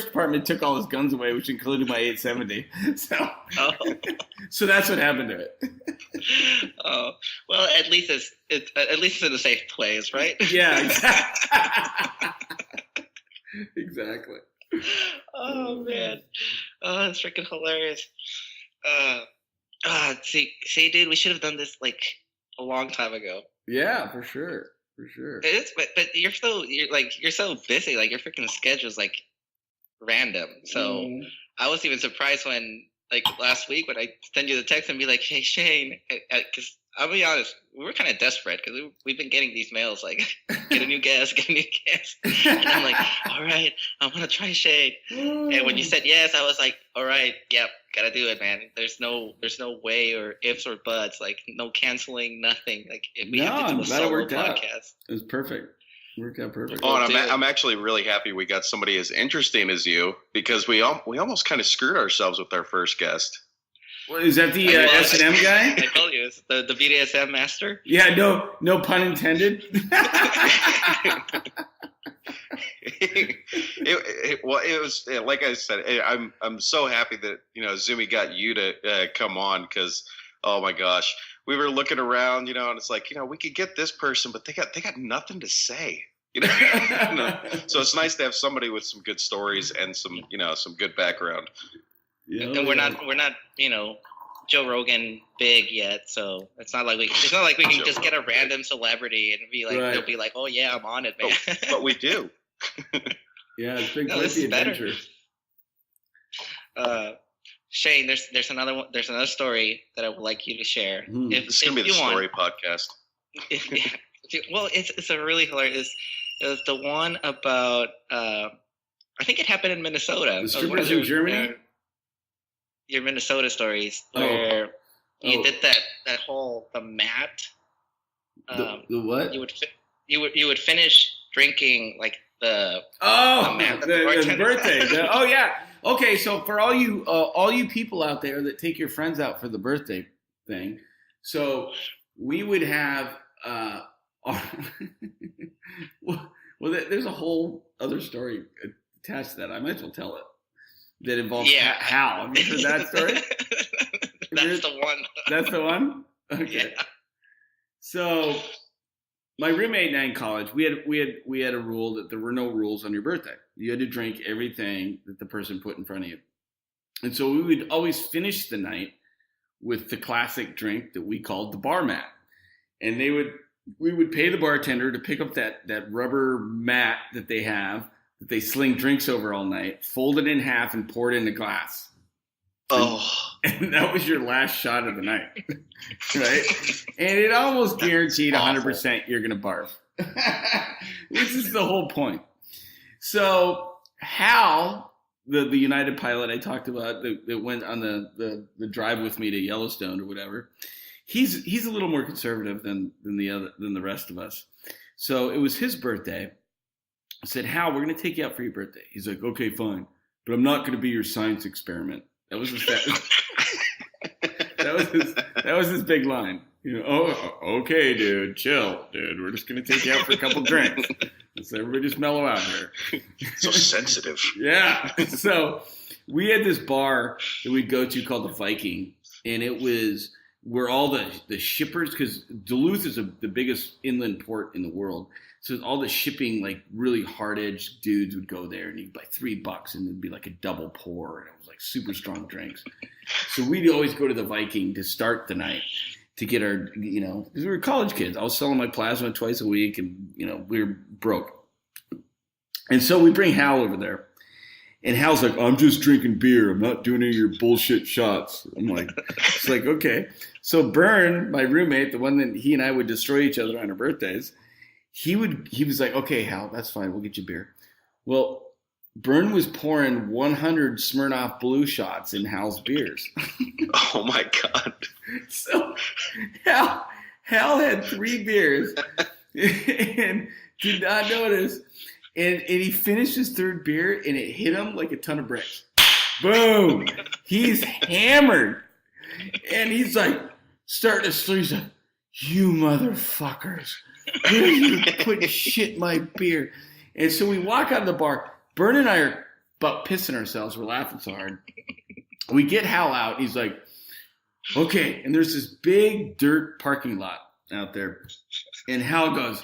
department took all his guns away, which included my 870. So that's what happened to it. Oh, well, at least it's in a safe place, right? Yeah, exactly. Oh man, that's freaking hilarious. See, dude, we should have done this like a long time ago. Yeah, for sure. It is, but you're so busy. Like, your freaking schedule's like random. So I was even surprised when, like, last week when I send you the text and be like, "Hey Shane," because I'll be honest, we were kind of desperate because we've been getting these mails like, get a new guest, and I'm like, all right, I want to try Shane. And when you said yes, I was like, all right, yep, gotta do it, man. There's no way or ifs or buts, like no canceling, nothing. Like, if we have to do a solo podcast. It was perfect. Worked out perfect. Oh, and I'm actually really happy we got somebody as interesting as you, because we almost kind of screwed ourselves with our first guest. Well, is that the S&M guy? I told you, it's the BDSM master. Yeah, no pun intended. Well, it was like I said. I'm so happy that Zumi got you to come on because oh my gosh, we were looking around, and it's like we could get this person, but they got nothing to say. So it's nice to have somebody with some good stories and some good background. And we're not Joe Rogan big yet, so it's not like we can just get a random celebrity and be like they'll be like, oh yeah, I'm on it, man. But we do. Yeah, it's been quite the adventure. Shane, there's another one. There's another story that I would like you to share. It's gonna be the story podcast. Well, it's a really hilarious. It was the one about I think it happened in Minnesota. The strippers in Germany. Your Minnesota stories where you did that whole the mat. The what? You would finish drinking like the mat the birthday. Oh yeah. Okay, so for all you people out there that take your friends out for the birthday thing, so we would have well, there's a whole other story attached to that. I might as well tell it. That involves Hal. Have you heard that story? That's the one. That's the one? Okay. Yeah. So my roommate and I in college, we had a rule that there were no rules on your birthday. You had to drink everything that the person put in front of you. And so we would always finish the night with the classic drink that we called the bar mat. And we would pay the bartender to pick up that rubber mat that they have, that they sling drinks over all night, fold it in half and pour it in a glass. And that was your last shot of the night, right? And it almost guaranteed 100% you're going to barf. This is the whole point. So Hal, the United pilot I talked about that went on the drive with me to Yellowstone or whatever, he's a little more conservative than the rest of us. So it was his birthday. I said, Hal, we're going to take you out for your birthday. He's like, okay, fine, but I'm not going to be your science experiment. That was his big line. Oh, okay, dude, chill, dude. We're just going to take you out for a couple drinks. Let's everybody just mellow out here. So sensitive. Yeah. So we had this bar that we'd go to called the Viking, and it was where all the shippers, because Duluth is the biggest inland port in the world. So all the shipping, like really hard-edged dudes would go there, and you'd buy $3, and it'd be like a double pour, and it was like super strong drinks. So we'd always go to the Viking to start the night to get our, because we were college kids. I was selling my plasma twice a week, and we were broke. And so we bring Hal over there, and Hal's like, I'm just drinking beer. I'm not doing any of your bullshit shots. I'm like, it's like, okay. So Bern, my roommate, the one that he and I would destroy each other on our birthdays, he was like, okay, Hal, that's fine. We'll get you beer. Well, Bern was pouring 100 Smirnoff Blue shots in Hal's beers. Oh my God. So Hal had 3 beers and did not notice. And he finished his 3rd beer and it hit him like a ton of bricks. Boom. He's hammered. And he's like, starting to slur. He's like, you motherfuckers. Where are you putting shit in my beer? And so we walk out of the bar. Bern and I are about pissing ourselves. We're laughing so hard. We get Hal out. He's like, okay. And there's this big dirt parking lot out there. And Hal goes,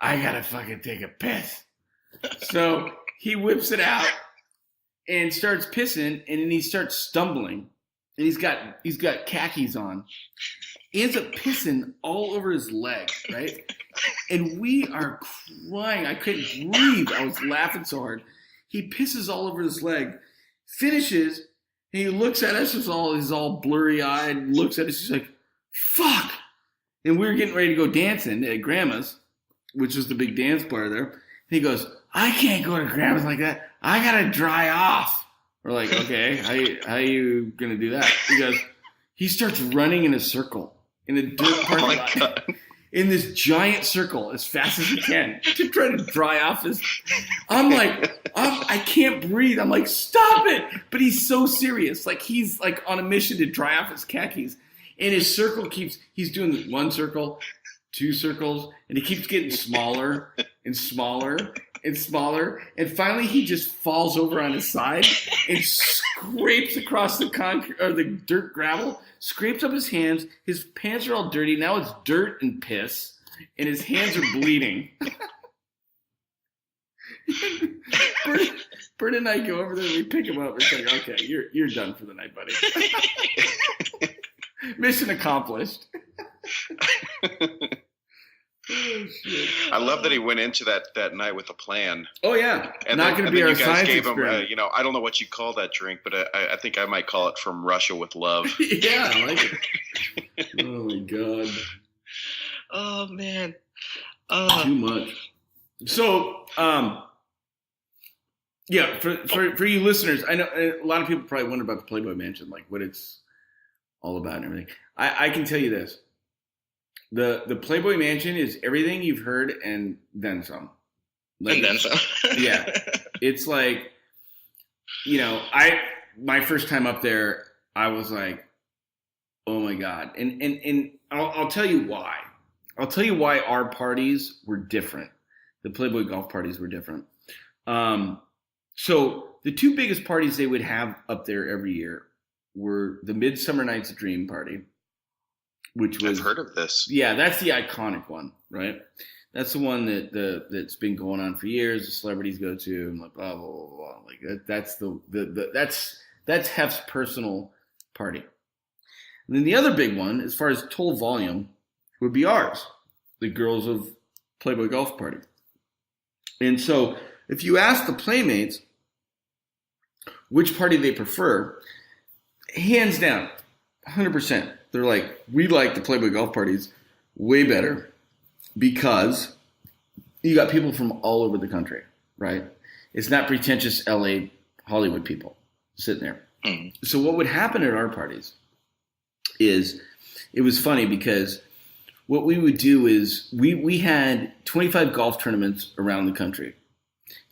I got to fucking take a piss. So he whips it out and starts pissing. And then he starts stumbling. And he's got khakis on. He ends up pissing all over his leg, right? And we are crying. I couldn't breathe. I was laughing so hard. He pisses all over his leg, finishes, and he looks at us. He's all blurry-eyed, looks at us. He's like, fuck. And we were getting ready to go dancing at Grandma's, which is the big dance bar there. And he goes, I can't go to Grandma's like that. I got to dry off. We're like, okay, how you going to do that? He starts running in a circle in a dirt parking lot. God. In this giant circle as fast as he can to try to dry off his. I'm like, I can't breathe. I'm like, stop it. But he's so serious. Like he's like on a mission to dry off his khakis. And his circle he's doing 1 circle, 2 circles, and he keeps getting smaller and smaller. and smaller. And finally, he just falls over on his side and scrapes across the concrete or the dirt gravel, scrapes up his hands. His pants are all dirty. Now it's dirt and piss, and his hands are bleeding. Bert and I go over there and we pick him up. We're like, okay, you're done for the night, buddy. Mission accomplished. Oh, shit. I love that he went into that night with a plan. Oh yeah, and not going to be our science experiment. Him, I don't know what you call that drink, but I think I might call it From Russia with Love. Yeah, I like it. Oh my god. Oh man. Too much. So, yeah, for you listeners, I know a lot of people probably wonder about the Playboy Mansion, like what it's all about and everything. I can tell you this. The Playboy Mansion is everything you've heard and then some. Like, and then some. Yeah. It's like, my first time up there, I was like, oh my God. And I'll tell you why. I'll tell you why our parties were different. The Playboy golf parties were different. So the two biggest parties they would have up there every year were the Midsummer Night's Dream party, which was... I've heard of this. Yeah, that's the iconic one, right? That's the one that's been going on for years. The celebrities go to, and like blah blah blah blah. Like that's Hef's personal party. And then the other big one, as far as total volume, would be ours, the Girls of Playboy Golf Party. And so, if you ask the Playmates which party they prefer, hands down, 100%, they're like, we like the Playboy Golf parties way better because you got people from all over the country, right? It's not pretentious LA Hollywood people sitting there. Mm-hmm. So what would happen at our parties is, it was funny because what we would do is we had 25 golf tournaments around the country,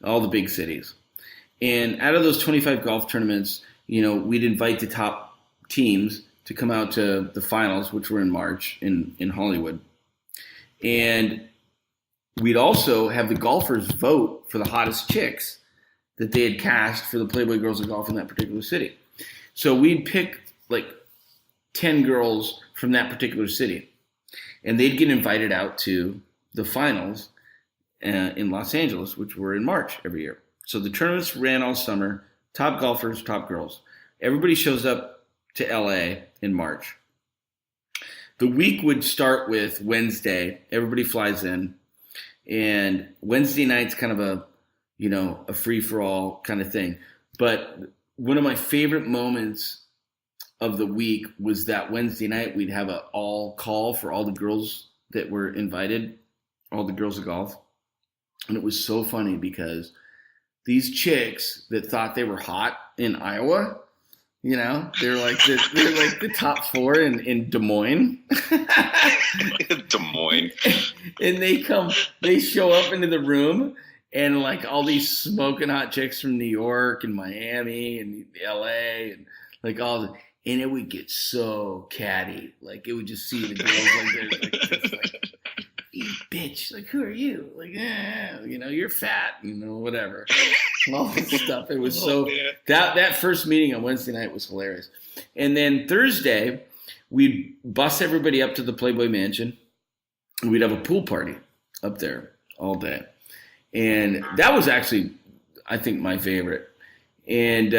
all the big cities. And out of those 25 golf tournaments, we'd invite the top teams to come out to the finals, which were in March in Hollywood. And we'd also have the golfers vote for the hottest chicks that they had cast for the Playboy Girls of Golf in that particular city. So we'd pick like 10 girls from that particular city. And they'd get invited out to the finals in Los Angeles, which were in March every year. So the tournaments ran all summer, top golfers, top girls. Everybody shows up to LA in March. The week would start with Wednesday. Everybody flies in. And Wednesday night's kind of a free-for-all kind of thing. But one of my favorite moments of the week was that Wednesday night we'd have an all call for all the girls that were invited, all the girls of golf. And it was so funny because these chicks that thought they were hot in Iowa, they're like the top four in Des Moines. Des Moines. And they show up into the room and like all these smoking hot chicks from New York and Miami and LA and like and it would get so catty. Like it would just see the girls like they're like just like, you bitch, like who are you? Like, you're fat, whatever. And all this stuff. It was that first meeting on Wednesday night was hilarious. And then Thursday, we'd bus everybody up to the Playboy Mansion. And we'd have a pool party up there all day. And that was actually, I think, my favorite. And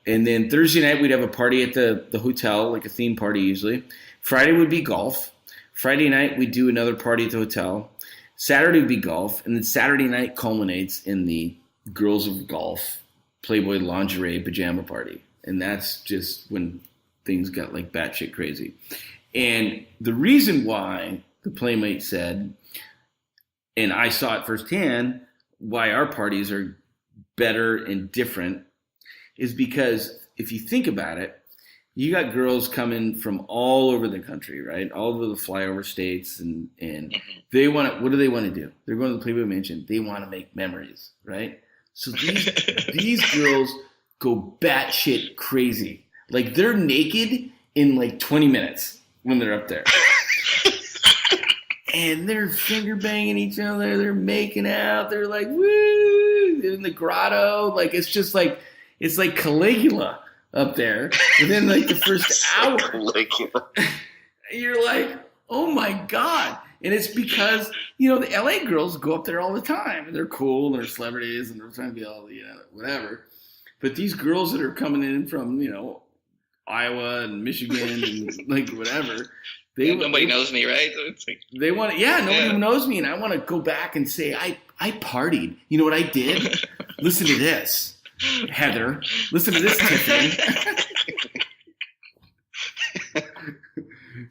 then Thursday night, we'd have a party at the hotel, like a theme party usually. Friday would be golf. Friday night, we'd do another party at the hotel. Saturday would be golf. And then Saturday night culminates in the Girls of Golf Playboy lingerie pajama party. And that's just when things got like batshit crazy. And the reason why the Playmate said, and I saw it firsthand, why our parties are better and different is because if you think about it, you got girls coming from all over the country, right? All over the flyover states, and they want to. What do they want to do? They're going to the Playboy Mansion. They want to make memories, right? So these girls go batshit crazy. Like they're naked in like 20 minutes when they're up there. and they're finger banging each other. They're making out. They're like, woo, in the grotto. Like, it's just like, it's like Caligula up there. Within like the first hour, Caligula. You're like, oh my God. And it's because, you know, the LA girls go up there all the time. And they're cool, and they're celebrities, and they're trying to be all, you know, whatever. But these girls that are coming in from, you know, Iowa and Michigan and like whatever, nobody knows me, right? It's like, they want, nobody knows me, and I want to go back and say I partied. You know what I did? Listen to this, Heather. Listen to this, Tiffany.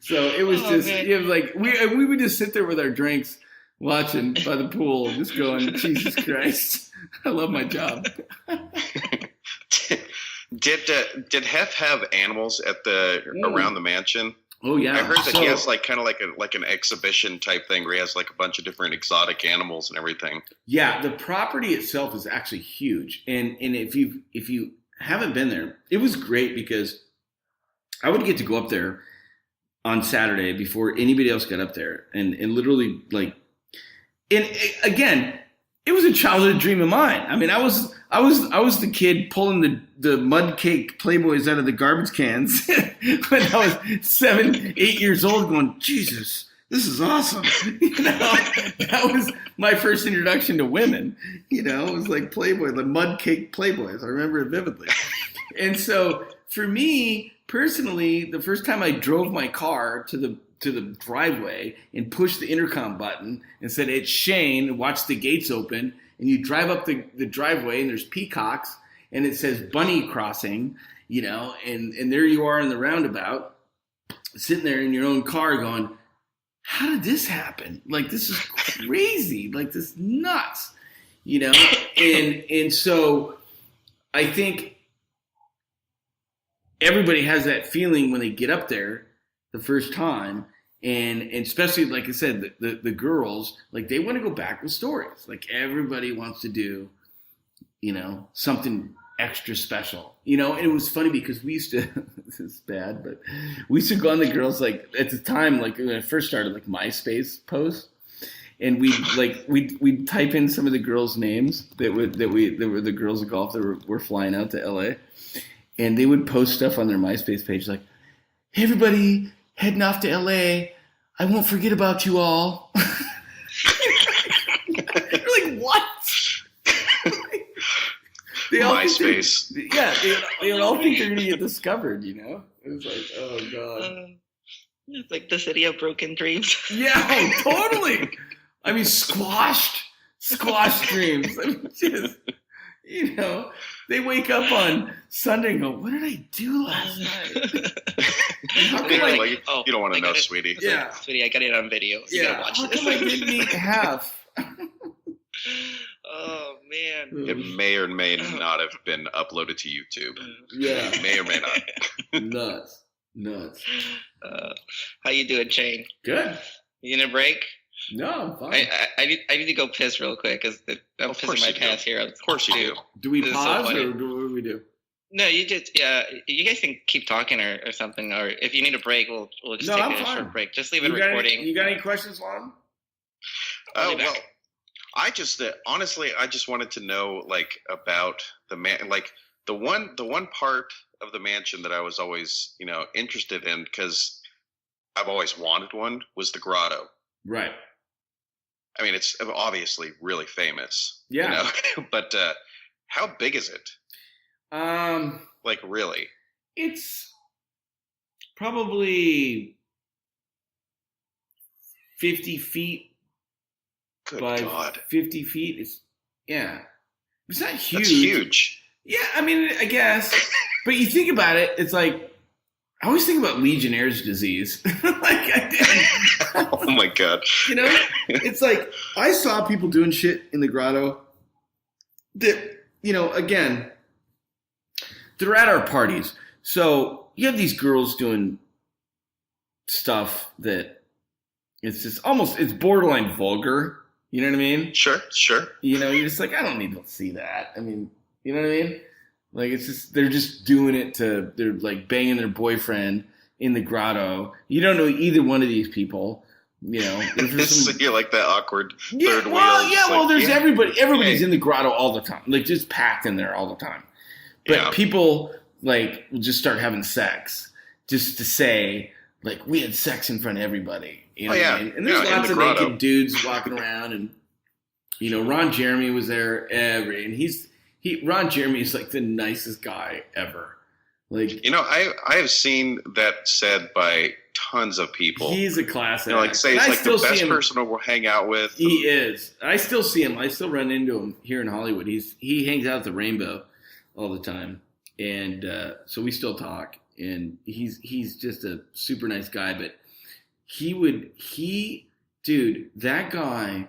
So it was it was like we would just sit there with our drinks, watching by the pool, just going, Jesus Christ, I love my job. Did Hef have animals at around the mansion? Oh yeah, I heard that he has like an exhibition type thing where he has like a bunch of different exotic animals and everything. Yeah, the property itself is actually huge, and if you haven't been there, it was great because I would get to go up there on Saturday before anybody else got up there, and literally like, and again, it was a childhood dream of mine. I mean, I was the kid pulling the mud cake Playboys out of the garbage cans when I was 7, 8 years old, going, Jesus, this is awesome. You know, that was my first introduction to women. You know, it was like Playboy, the mud cake Playboys. I remember it vividly. And so for me personally, the first time I drove my car to the driveway and pushed the intercom button and said, it's Shane, watch the gates open, and you drive up the driveway and there's peacocks and it says bunny crossing, you know, and there you are in the roundabout, sitting there in your own car going, how did this happen? Like, this is crazy. Like, this is nuts, you know? And so I think everybody has that feeling when they get up there the first time, and especially, like I said, the girls, like, they want to go back with stories. Like, everybody wants to do, you know, something extra special, you know. And it was funny because we used to, this is bad, but we used to go on the girls, like, at the time, like when I first started, like MySpace posts, and we'd type in some of the girls' names that were the girls of golf that were flying out to LA. And they would post stuff on their MySpace page like, hey, everybody, heading off to LA. I won't forget about you all. You're like, what? They all MySpace. They would all think they're going to get discovered, you know? It was like, oh, God. It's like the city of broken dreams. Yeah, totally. I mean, squashed dreams. I mean, just, you know, they wake up on Sunday and go, what did I do last night? You don't want to know, sweetie. Yeah. Sweetie, I got it on video. You gotta watch How this. come I didn't eat half? Oh, man. It may or may not have been uploaded to YouTube. Yeah. May or may not. Nuts. How you doing, Shane? Good. You in a break? No, I'm fine. I need to go piss real quick because I'm pissing my pants here. Of course you do. Do we This is pause so or what do we do? No, you just you guys can keep talking or something, or if you need a break, we'll just No, take I'm a fine. short break. Just leave it recording. You got any questions, Lon? Oh, well, I just honestly, I just wanted to know, like, about the man, like the one part of the mansion that I was always, you know, interested in, because I've always wanted one, was the grotto. Right. I mean, it's obviously really famous. Yeah. You know? But how big is it? Like, really? It's probably 50 feet Good by God. 50 feet. It's not huge. That's huge. Yeah, I mean, I guess. But you think about it, it's like, I always think about Legionnaire's disease. Oh my God. You know, it's like, I saw people doing shit in the grotto that, you know, again, they're at our parties. So you have these girls doing stuff that it's just it's borderline vulgar. You know what I mean? Sure. You know, you're just like, I don't need to see that. I mean, you know what I mean? Like, it's just, they're just doing it they're like banging their boyfriend in the grotto. You don't know either one of these people, You know, so you're like that awkward third wheel. Well, there's everybody. Everybody's in the grotto all the time, like just packed in there all the time. But people like will just start having sex just to say like we had sex in front of everybody. You know what I mean? And there's lots of naked dudes walking around, and you know, Ron Jeremy was there Ron Jeremy is like the nicest guy ever. Like, you know, I have seen that said by tons of people. He's a class act. You know, like say he's like the best person to hang out with. He is. I still see him. I still run into him here in Hollywood. He hangs out at the Rainbow all the time, and so we still talk. And he's just a super nice guy. But dude, that guy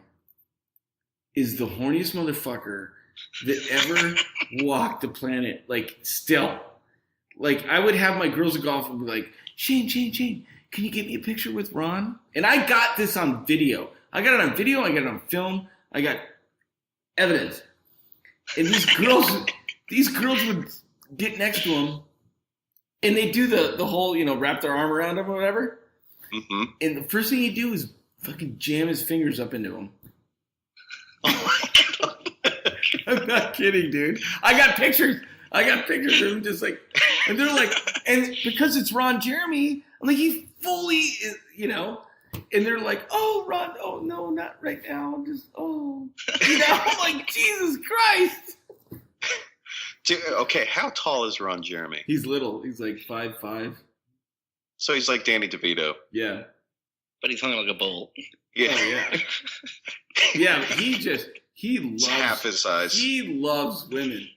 is the horniest motherfucker that ever walked the planet. Like, still. Like, I would have my girls at golf and be like, Shane, can you get me a picture with Ron? And I got this on video. I got it on video. I got it on film. I got evidence. And these girls would get next to him, and they do the whole, you know, wrap their arm around him or whatever. Mm-hmm. And the first thing he'd do is fucking jam his fingers up into him. Oh my God. I'm not kidding, dude. I got pictures of him just like, and they're like, and because it's Ron Jeremy, I'm like, he's fully, you know, and they're like, oh, Ron, oh, no, not right now. Just, oh, you know, I'm like, Jesus Christ. Dude, okay, how tall is Ron Jeremy? He's little. He's like 5'5". So he's like Danny DeVito. Yeah. But he's hung like a bull. Yeah. Oh, yeah. Yeah, he loves half his size. He loves women.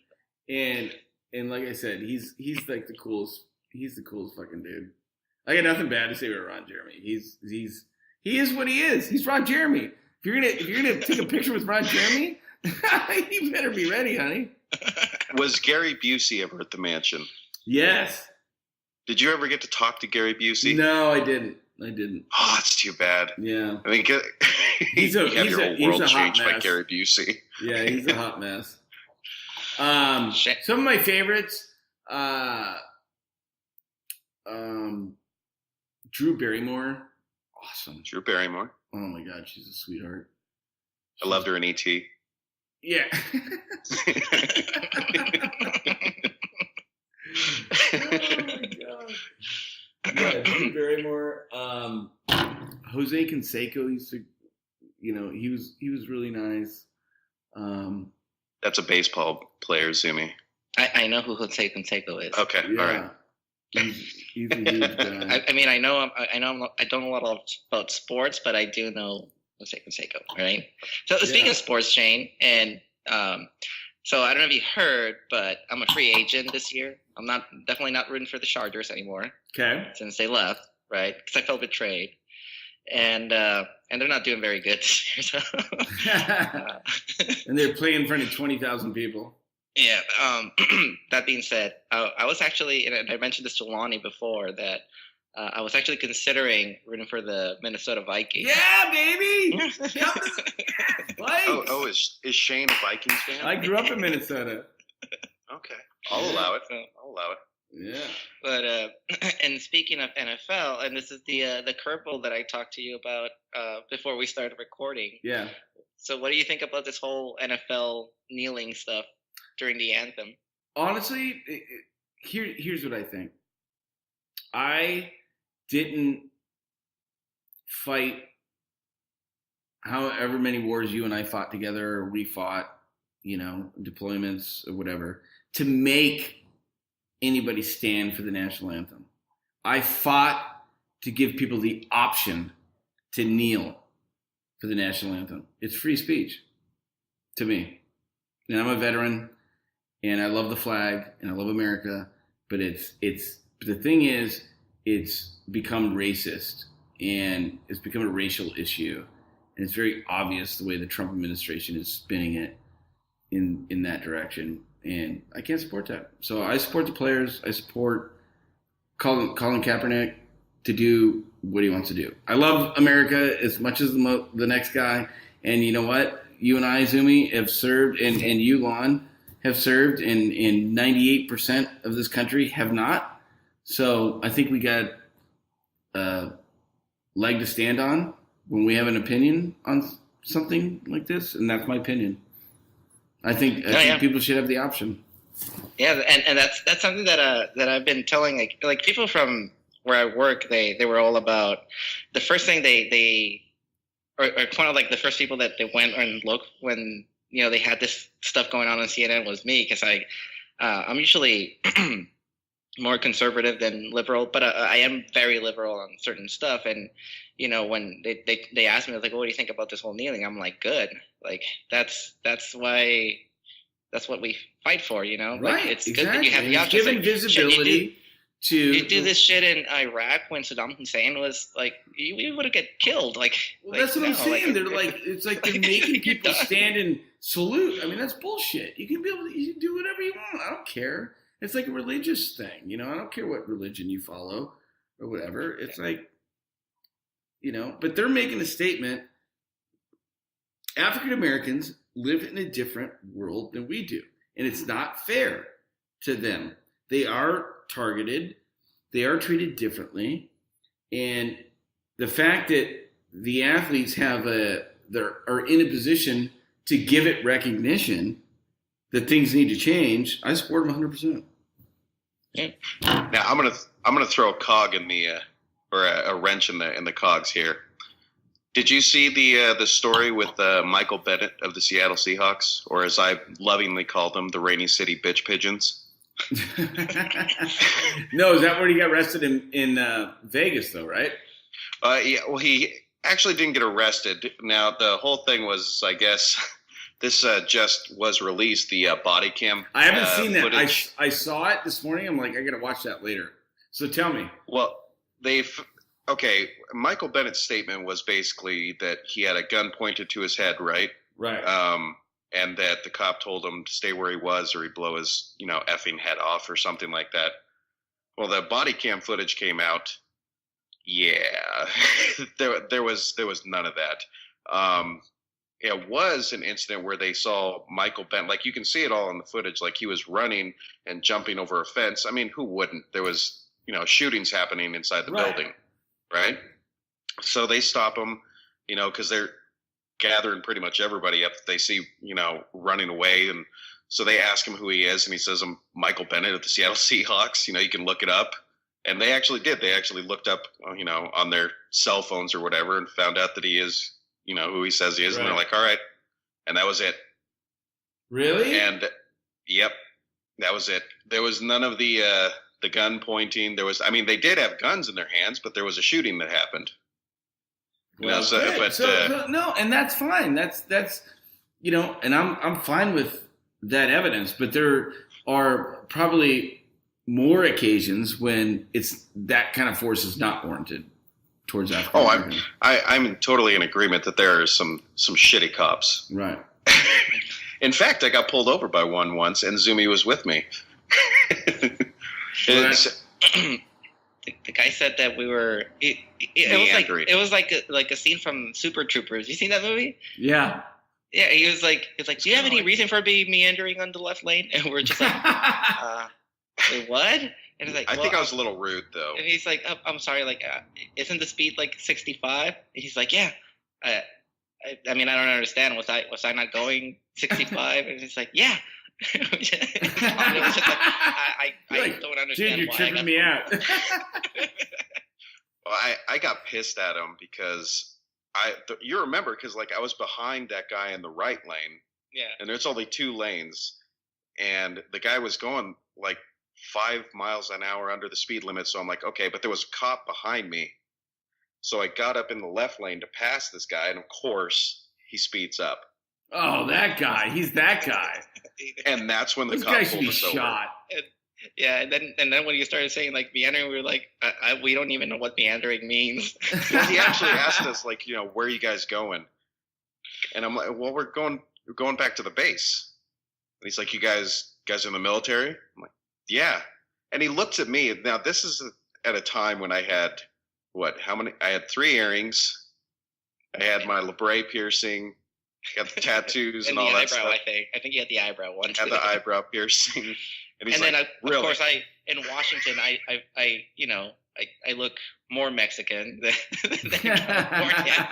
And like I said, he's like the coolest. He's the coolest fucking dude. I got nothing bad to say about Ron Jeremy. He is what he is. He's Ron Jeremy. If you're gonna take a picture with Ron Jeremy, you better be ready, honey. Was Gary Busey ever at the mansion? Yes. Did you ever get to talk to Gary Busey? No, I didn't. Oh, it's too bad. Yeah. I mean, he's your whole world changed by Gary Busey. Yeah, he's a hot mess. Some of my favorites, Drew Barrymore, awesome. Drew Barrymore. Oh my God, she's a sweetheart. I loved her in E.T. Yeah. Oh my God. Yeah, Drew Barrymore. Jose Canseco used to, you know, he was really nice. That's a baseball player, Zumi. I know who Jose Canseco is. Okay, yeah. all right. He's a huge guy. I mean, I don't know a lot about sports, but I do know Jose Canseco, right? So speaking of sports, Shane, and so I don't know if you heard, but I'm a free agent this year. I'm definitely not rooting for the Chargers anymore. Okay. Since they left, right? Because I felt betrayed, and they're not doing very good this year. So. And they're playing in front of 20,000 people. Yeah. That being said, I was actually, and I mentioned this to Lonnie before, that I was actually considering rooting for the Minnesota Vikings. Yeah, baby. Oh, is Shane a Vikings fan? I grew up in Minnesota. Okay, I'll allow it. Yeah. But and speaking of NFL, and this is the curveball that I talked to you about before we started recording. Yeah. So what do you think about this whole NFL kneeling stuff during the anthem? Honestly, here's what I think. I didn't fight however many wars you and I fought together, or we fought, you know, deployments or whatever, to make anybody stand for the national anthem. I fought to give people the option to kneel for the national anthem. It's free speech to me. And I'm a veteran, and I love the flag, and I love America, but the thing is, it's become racist, and it's become a racial issue, and it's very obvious the way the Trump administration is spinning it in that direction, and I can't support that. So I support the players. I support Colin Kaepernick to do what he wants to do. I love America as much as the next guy, and you know what? You and I, Zumi, have served, and you, Lon, have served, and 98% of this country have not. So I think we got a leg to stand on, when we have an opinion on something like this, and that's my opinion. I think people should have the option. Yeah, and that's something that I've been telling like people from where I work. They were all about the first thing they or one of like the first people that they went and looked when they had this stuff going on CNN was me, because I'm usually more conservative than liberal, but I am very liberal on certain stuff. And when they asked me, I was like, well, what do you think about this whole kneeling? I'm like, good. Like that's what we fight for, Right, like it's exactly. good that you have the option. Giving visibility you do this shit in Iraq when Saddam Hussein was like, we would have get killed. That's what I'm saying. They're it's like they're making people stand and salute. I mean, that's bullshit. You can do whatever you want. I don't care. It's like a religious thing, I don't care what religion you follow or whatever. It's like, but they're making a statement. African Americans live in a different world than we do, and it's not fair to them. They are targeted. They are treated differently. And the fact that the athletes are in a position to give it recognition that things need to change, I support them 100%. Now I'm gonna throw a cog in the or a wrench in the cogs here. Did you see the story with Michael Bennett of the Seattle Seahawks, or as I lovingly call them, the Rainy City Bitch Pigeons? No, is that where he got arrested in Vegas, though, right? Yeah, well, he actually didn't get arrested. Now, the whole thing was, I guess, this just was released, the body cam I haven't seen that. Footage. I saw it this morning. I'm like, I got to watch that later. So tell me. Well, okay, Michael Bennett's statement was basically that he had a gun pointed to his head, right? Right. And that the cop told him to stay where he was or he'd blow his, effing head off or something like that. Well, the body cam footage came out. Yeah, there was none of that. It was an incident where they saw Michael Bennett, like you can see it all in the footage, like he was running and jumping over a fence. I mean, who wouldn't? There was, shootings happening inside the building, right? So they stop him, because they're gathering pretty much everybody up that they see, running away. And so they ask him who he is, and he says, I'm Michael Bennett of the Seattle Seahawks. You can look it up. And they actually did. They actually looked up, on their cell phones or whatever and found out that he is, who he says he is. Right. And they're like, all right. And that was it. Really? And, yep, that was it. There was none of the gun pointing. They did have guns in their hands, but there was a shooting that happened. No, and that's fine. That's and I'm fine with that evidence, but there are probably more occasions when it's that kind of force is not warranted towards African Americans. I'm totally in agreement that there are some shitty cops. Right. In fact, I got pulled over by one once, and Zumi was with me. The guy said that we were. It was like a scene from Super Troopers. You seen that movie? Yeah. Yeah, he was like, do you have any reason for being meandering on the left lane? And we're just like, wait, what? And he's like, I think I was a little rude though. And he's like, I'm sorry, like, isn't the speed like 65? And he's like, yeah. I mean, I don't understand. Was I not going 65? And he's like, yeah. It was just like, I don't understand. Dude, you're tripping me out. Well, I got pissed at him because you remember, because like I was behind that guy in the right lane. Yeah. And there's only 2 lanes, and the guy was going like 5 miles an hour under the speed limit. So I'm like, okay, but there was a cop behind me. So I got up in the left lane to pass this guy, and of course he speeds up. Oh, that guy! He's that guy. And that's when the this cop guy should pulled be us shot. over. And then when you started saying like meandering, we were like, we don't even know what meandering means. Well, he actually asked us like, where are you guys going? And I'm like, well, we're going back to the base. And he's like, you guys in the military? I'm like, yeah. And he looks at me. Now this is at a time when I had I had 3 earrings. I had my labret piercing. I got the tattoos and all that stuff. I think you had the eyebrow one. Had the eyebrow piercing. And he's then, like, of course, in Washington, I I look more Mexican than California.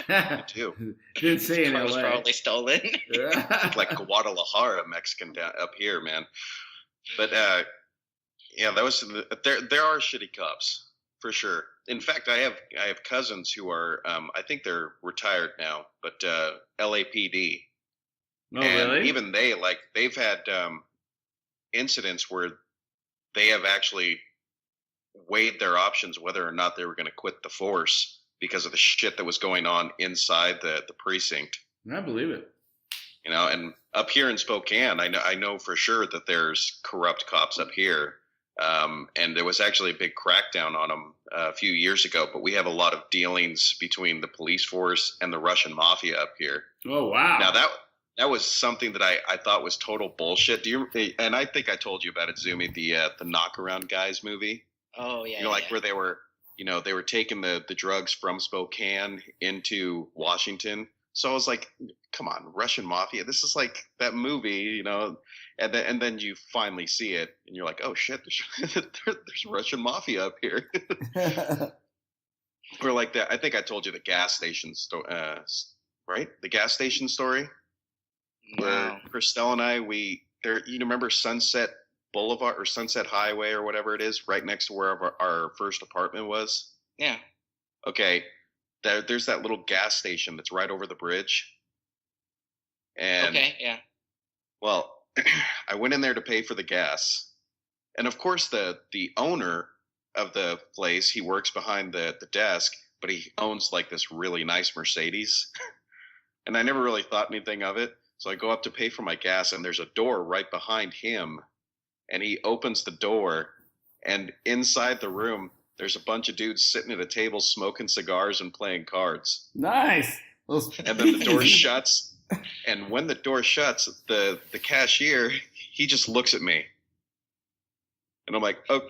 Me too. Didn't say in I was LA. probably stolen. Like Guadalajara, Mexican down up here, man. But yeah, that was there are shitty cops for sure. In fact, I have cousins who are I think they're retired now, but LAPD. Oh, and really? even they've had incidents where they have actually weighed their options whether or not they were going to quit the force because of the shit that was going on inside the precinct. I believe it. You know, and up here in Spokane, I know for sure that there's corrupt cops up here. And there was actually a big crackdown on them a few years ago, but we have a lot of dealings between the police force and the Russian mafia up here. Oh, wow. Now that was something that I thought was total bullshit. And I think I told you about it, Zumi, the Knockaround Guys movie. Oh yeah. You know, like where they were taking the drugs from Spokane into Washington. So I was like, come on, Russian mafia. This is like that movie, you know. And then you finally see it, and you're like, oh shit, there's Russian mafia up here. Or like that. I think I told you the gas station story, right? The gas station story. Wow. Where Christelle and I, you remember Sunset Boulevard or Sunset Highway or whatever it is, right next to where our first apartment was. Yeah. Okay, there's that little gas station that's right over the bridge. And okay. Yeah. Well, I went in there to pay for the gas, and of course the owner of the place, he works behind the desk, but he owns like this really nice Mercedes, and I never really thought anything of it. So I go up to pay for my gas, and there's a door right behind him, and he opens the door, and inside the room there's a bunch of dudes sitting at a table smoking cigars and playing cards. Nice. And then the door shuts. And when the door shuts, the cashier, he just looks at me. And I'm like, oh,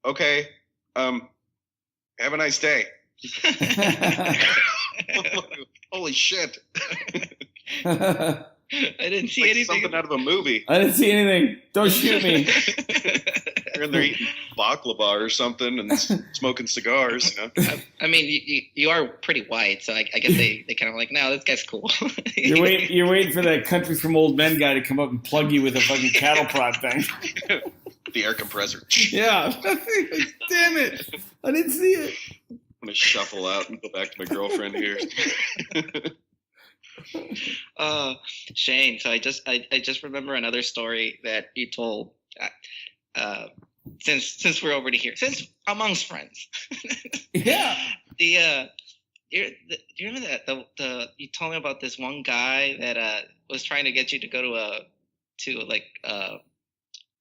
okay, have a nice day. Holy shit. I didn't see like anything. Something out of a movie. I didn't see anything. Don't shoot me. You're in there eating baklava or something and smoking cigars. You know? I mean, you are pretty white, so I guess they kind of like, no, this guy's cool. You're waiting for that country from old men guy to come up and plug you with a fucking cattle prod thing. The air compressor. Yeah. Damn it. I didn't see it. I'm going to shuffle out and go back to my girlfriend here. Shane, so I just remember another story that you told since we're already here, since amongst friends. Yeah. Do you remember that you told me about this one guy that was trying to get you to go to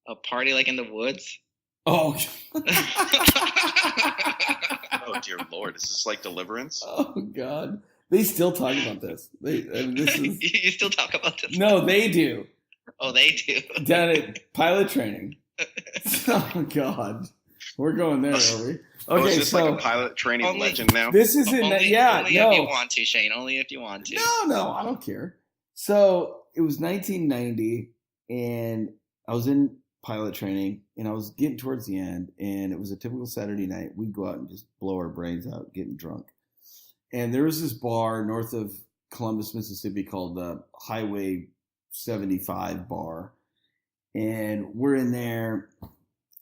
a party like in the woods? Oh. Oh dear Lord, is this like Deliverance? Oh God. They still talk about this. This is... You still talk about this? No, they do. Oh, they do. Down at pilot training. Oh God, we're going there, are we? Okay, is this so like a pilot training legend now? This isn't. Only if you want to, Shane. Only if you want to. No, I don't care. So it was 1990, and I was in pilot training, and I was getting towards the end, and it was a typical Saturday night. We'd go out and just blow our brains out, getting drunk. And there was this bar north of Columbus, Mississippi called the Highway 75 Bar. And we're in there,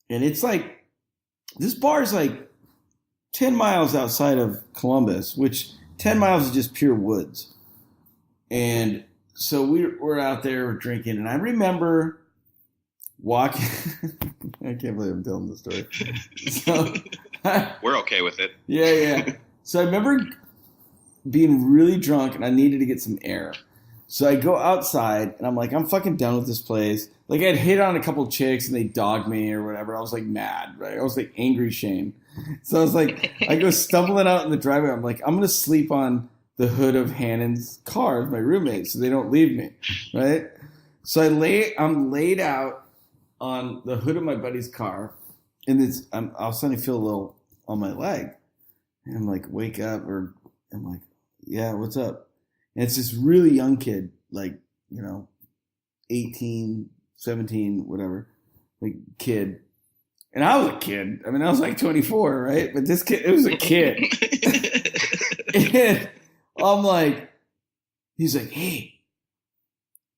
and it's like, this bar is like 10 miles outside of Columbus, which 10 miles is just pure woods. And so we're out there drinking, and I remember walking. I can't believe I'm telling this story. So, we're okay with it. Yeah. So I remember being really drunk, and I needed to get some air. So I go outside, and I'm like, I'm fucking done with this place. Like, I'd hit on a couple chicks, and they dogged me or whatever. I was, like, mad, right? I was, like, angry Shane. So I was like, I go stumbling out in the driveway. I'm like, I'm going to sleep on the hood of Hannon's car with my roommate so they don't leave me, right? So I'm laid out on the hood of my buddy's car, and all of a sudden I feel a little on my leg. And I'm like, wake up, or I'm like, yeah, what's up? And it's this really young kid, like, 18, 17, whatever, like kid. And I was a kid. I mean, I was like 24, right? But this kid, it was a kid. And I'm like, he's like, hey.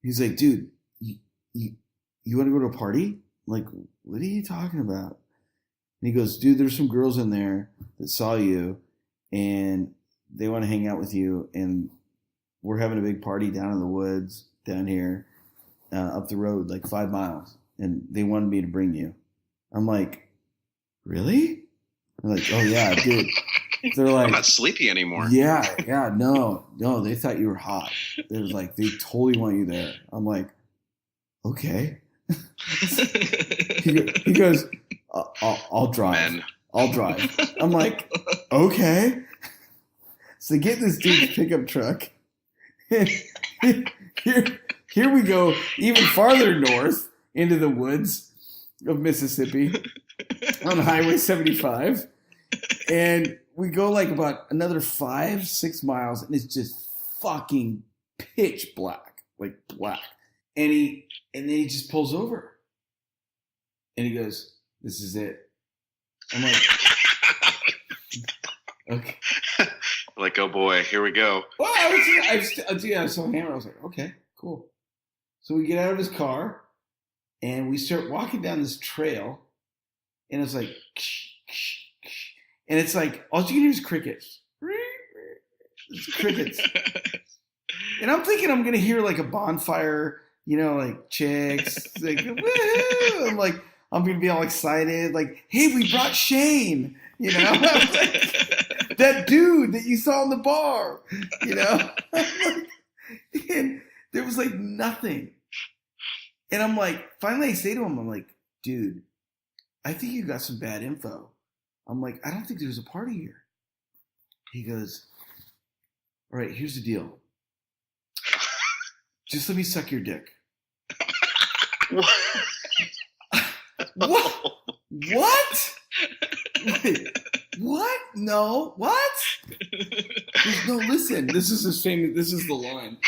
He's like, dude, you want to go to a party? I'm like, what are you talking about? And he goes, dude, there's some girls in there that saw you, and they want to hang out with you, and we're having a big party down in the woods down here, up the road, like 5 miles, and they wanted me to bring you. I'm like, really? They're like, oh yeah, dude. They're like, I'm not sleepy anymore. Yeah, no, they thought you were hot. It was like, they totally want you there. I'm like, okay. He goes, I'll drive. Men. I'll drive. I'm like, okay. So get this dude's pickup truck. Here we go, even farther north into the woods of Mississippi on Highway 75. And we go like about another 5-6 miles, and it's just fucking pitch black, like black. And then he just pulls over. And he goes, this is it. I'm like, okay. Like, oh boy, here we go. Well, I was so hammered. I was like, okay, cool. So we get out of his car, and we start walking down this trail, and it's like, and it's like, all you can hear is crickets. It's crickets. And I'm thinking I'm going to hear like a bonfire, like chicks, like, woohoo! I'm like, I'm going to be all excited, like, hey, we brought Shane, that dude that you saw in the bar, and there was like nothing. And I'm like, finally I say to him, I'm like, dude, I think you got some bad info. I'm like, I don't think there's a party here. He goes, all right, here's the deal. Just let me suck your dick. What? What? Wait, what? No. What? No, listen. This is his famous. This is the line.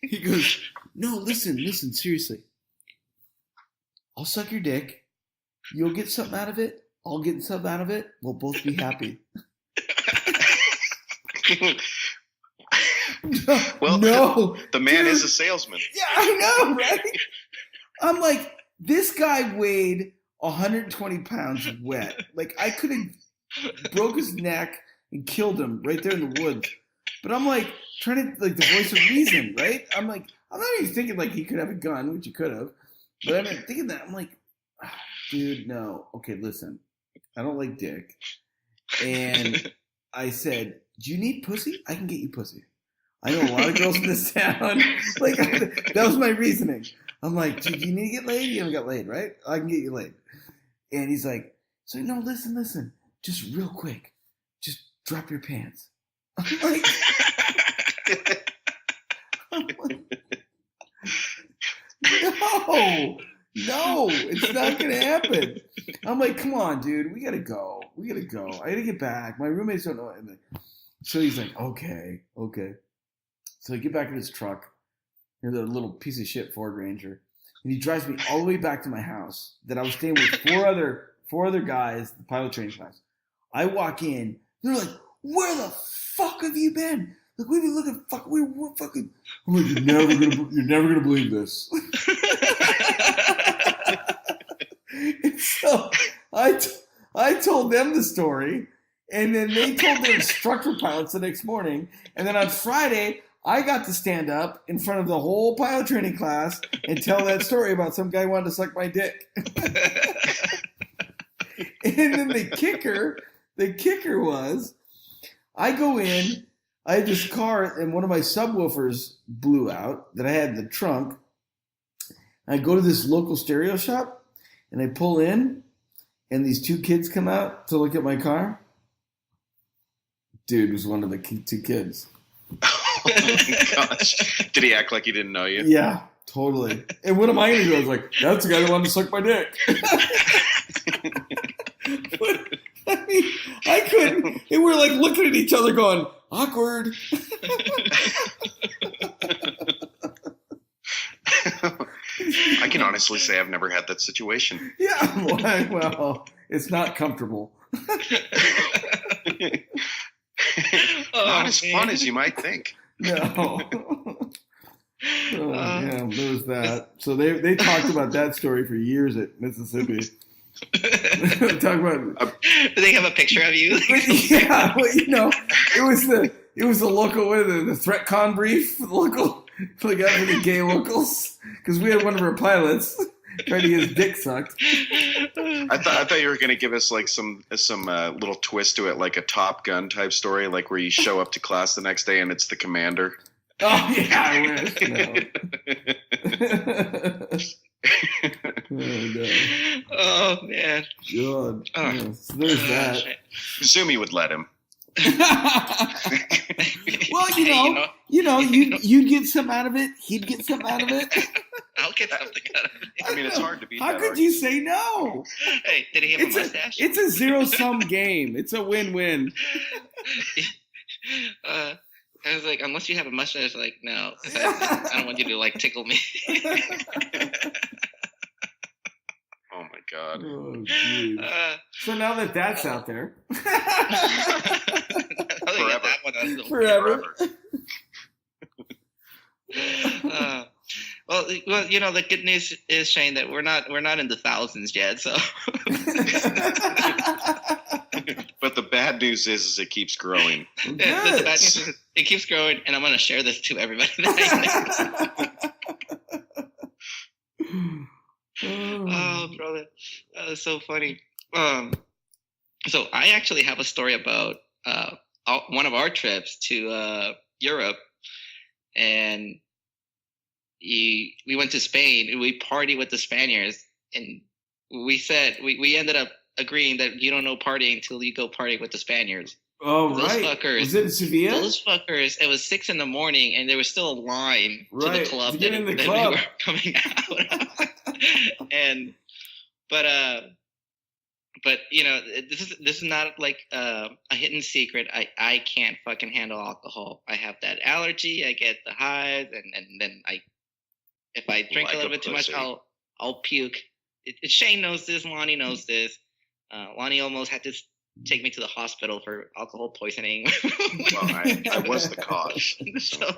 He goes, no, listen, seriously. I'll suck your dick. You'll get something out of it. I'll get something out of it. We'll both be happy. No. The man dude, is a salesman. Yeah, I know, right? I'm like, this guy weighed 120 pounds wet. Like, I could have broke his neck and killed him right there in the woods. But I'm like, trying to, like, the voice of reason, right? I'm like, I'm not even thinking, like, he could have a gun, which he could have. But I'm thinking that. I'm like, dude, no. Okay, listen. I don't like dick. And I said, do you need pussy? I can get you pussy. I know a lot of girls in this town. Like, that was my reasoning. I'm like, dude, do you need to get laid? You haven't got laid, right? I can get you laid. And he's like, so no, listen. Just real quick. Just drop your pants. I'm like, no, it's not going to happen. I'm like, come on, dude. We got to go. I got to get back. My roommates don't know. So he's like, okay. So I get back in his truck, the little piece of shit Ford Ranger, and he drives me all the way back to my house that I was staying with four other guys, the pilot training class. I walk in, they're like, where the fuck have you been? Like, we've been looking, we're fucking. I'm like, you're never gonna believe this. And so I told them the story, and then they told their instructor pilots the next morning, and then on Friday, I got to stand up in front of the whole pilot training class and tell that story about some guy wanted to suck my dick. And then the kicker was, I go in, I had this car, and one of my subwoofers blew out that I had in the trunk. I go to this local stereo shop, and I pull in, and these two kids come out to look at my car. Dude was one of the two kids. Oh my gosh. Did he act like he didn't know you? Yeah, totally. And what am I going to do? I was like, that's the guy that wanted to suck my dick. But, I mean, I couldn't. And we're like looking at each other going, awkward. I can honestly say I've never had that situation. Yeah, well, it's not comfortable. Not as fun as you might think. No. Yeah, there was that. So they talked about that story for years at Mississippi. Talk about. Do they have a picture of you? Yeah, well, it was the local the threat con brief, the local for the gay locals, because we had one of our pilots trying to get his dick sucked. I thought you were going to give us like some little twist to it, like a Top Gun type story, like where you show up to class the next day and it's the commander. Oh yeah, I wish. No. Oh man. God. Yes. There's that. Presume you would let him. Well, you'd get some out of it. He'd get some out of it. I'll get something out of it. I mean, it's hard to beat. How could you say no? Hey, did he have a mustache? It's a zero-sum game. It's a win-win. I was like, unless you have a mustache, like, no, I don't want you to like tickle me. Oh my God. Oh, so now that that's out there, forever. Well, the good news is, Shane, that we're not in the thousands yet. So, but the bad news is it keeps growing. The bad news is it keeps growing, and I'm going to share this to everybody. Oh, brother, that was so funny. So I actually have a story about one of our trips to Europe, and we went to Spain and we partied with the Spaniards, and we said we ended up agreeing that you don't know partying until you go partying with the Spaniards. Oh, those right. Fuckers, was it in Sevilla? Those fuckers, it was 6 a.m. and there was still a line to the club that we were coming out. But this is not like a hidden secret. I can't fucking handle alcohol. I have that allergy. I get the hives, and then if I drink a little bit too much, I'll puke. Shane knows this. Lonnie knows this. Lonnie almost had to take me to the hospital for alcohol poisoning. Well, I was the cause. So,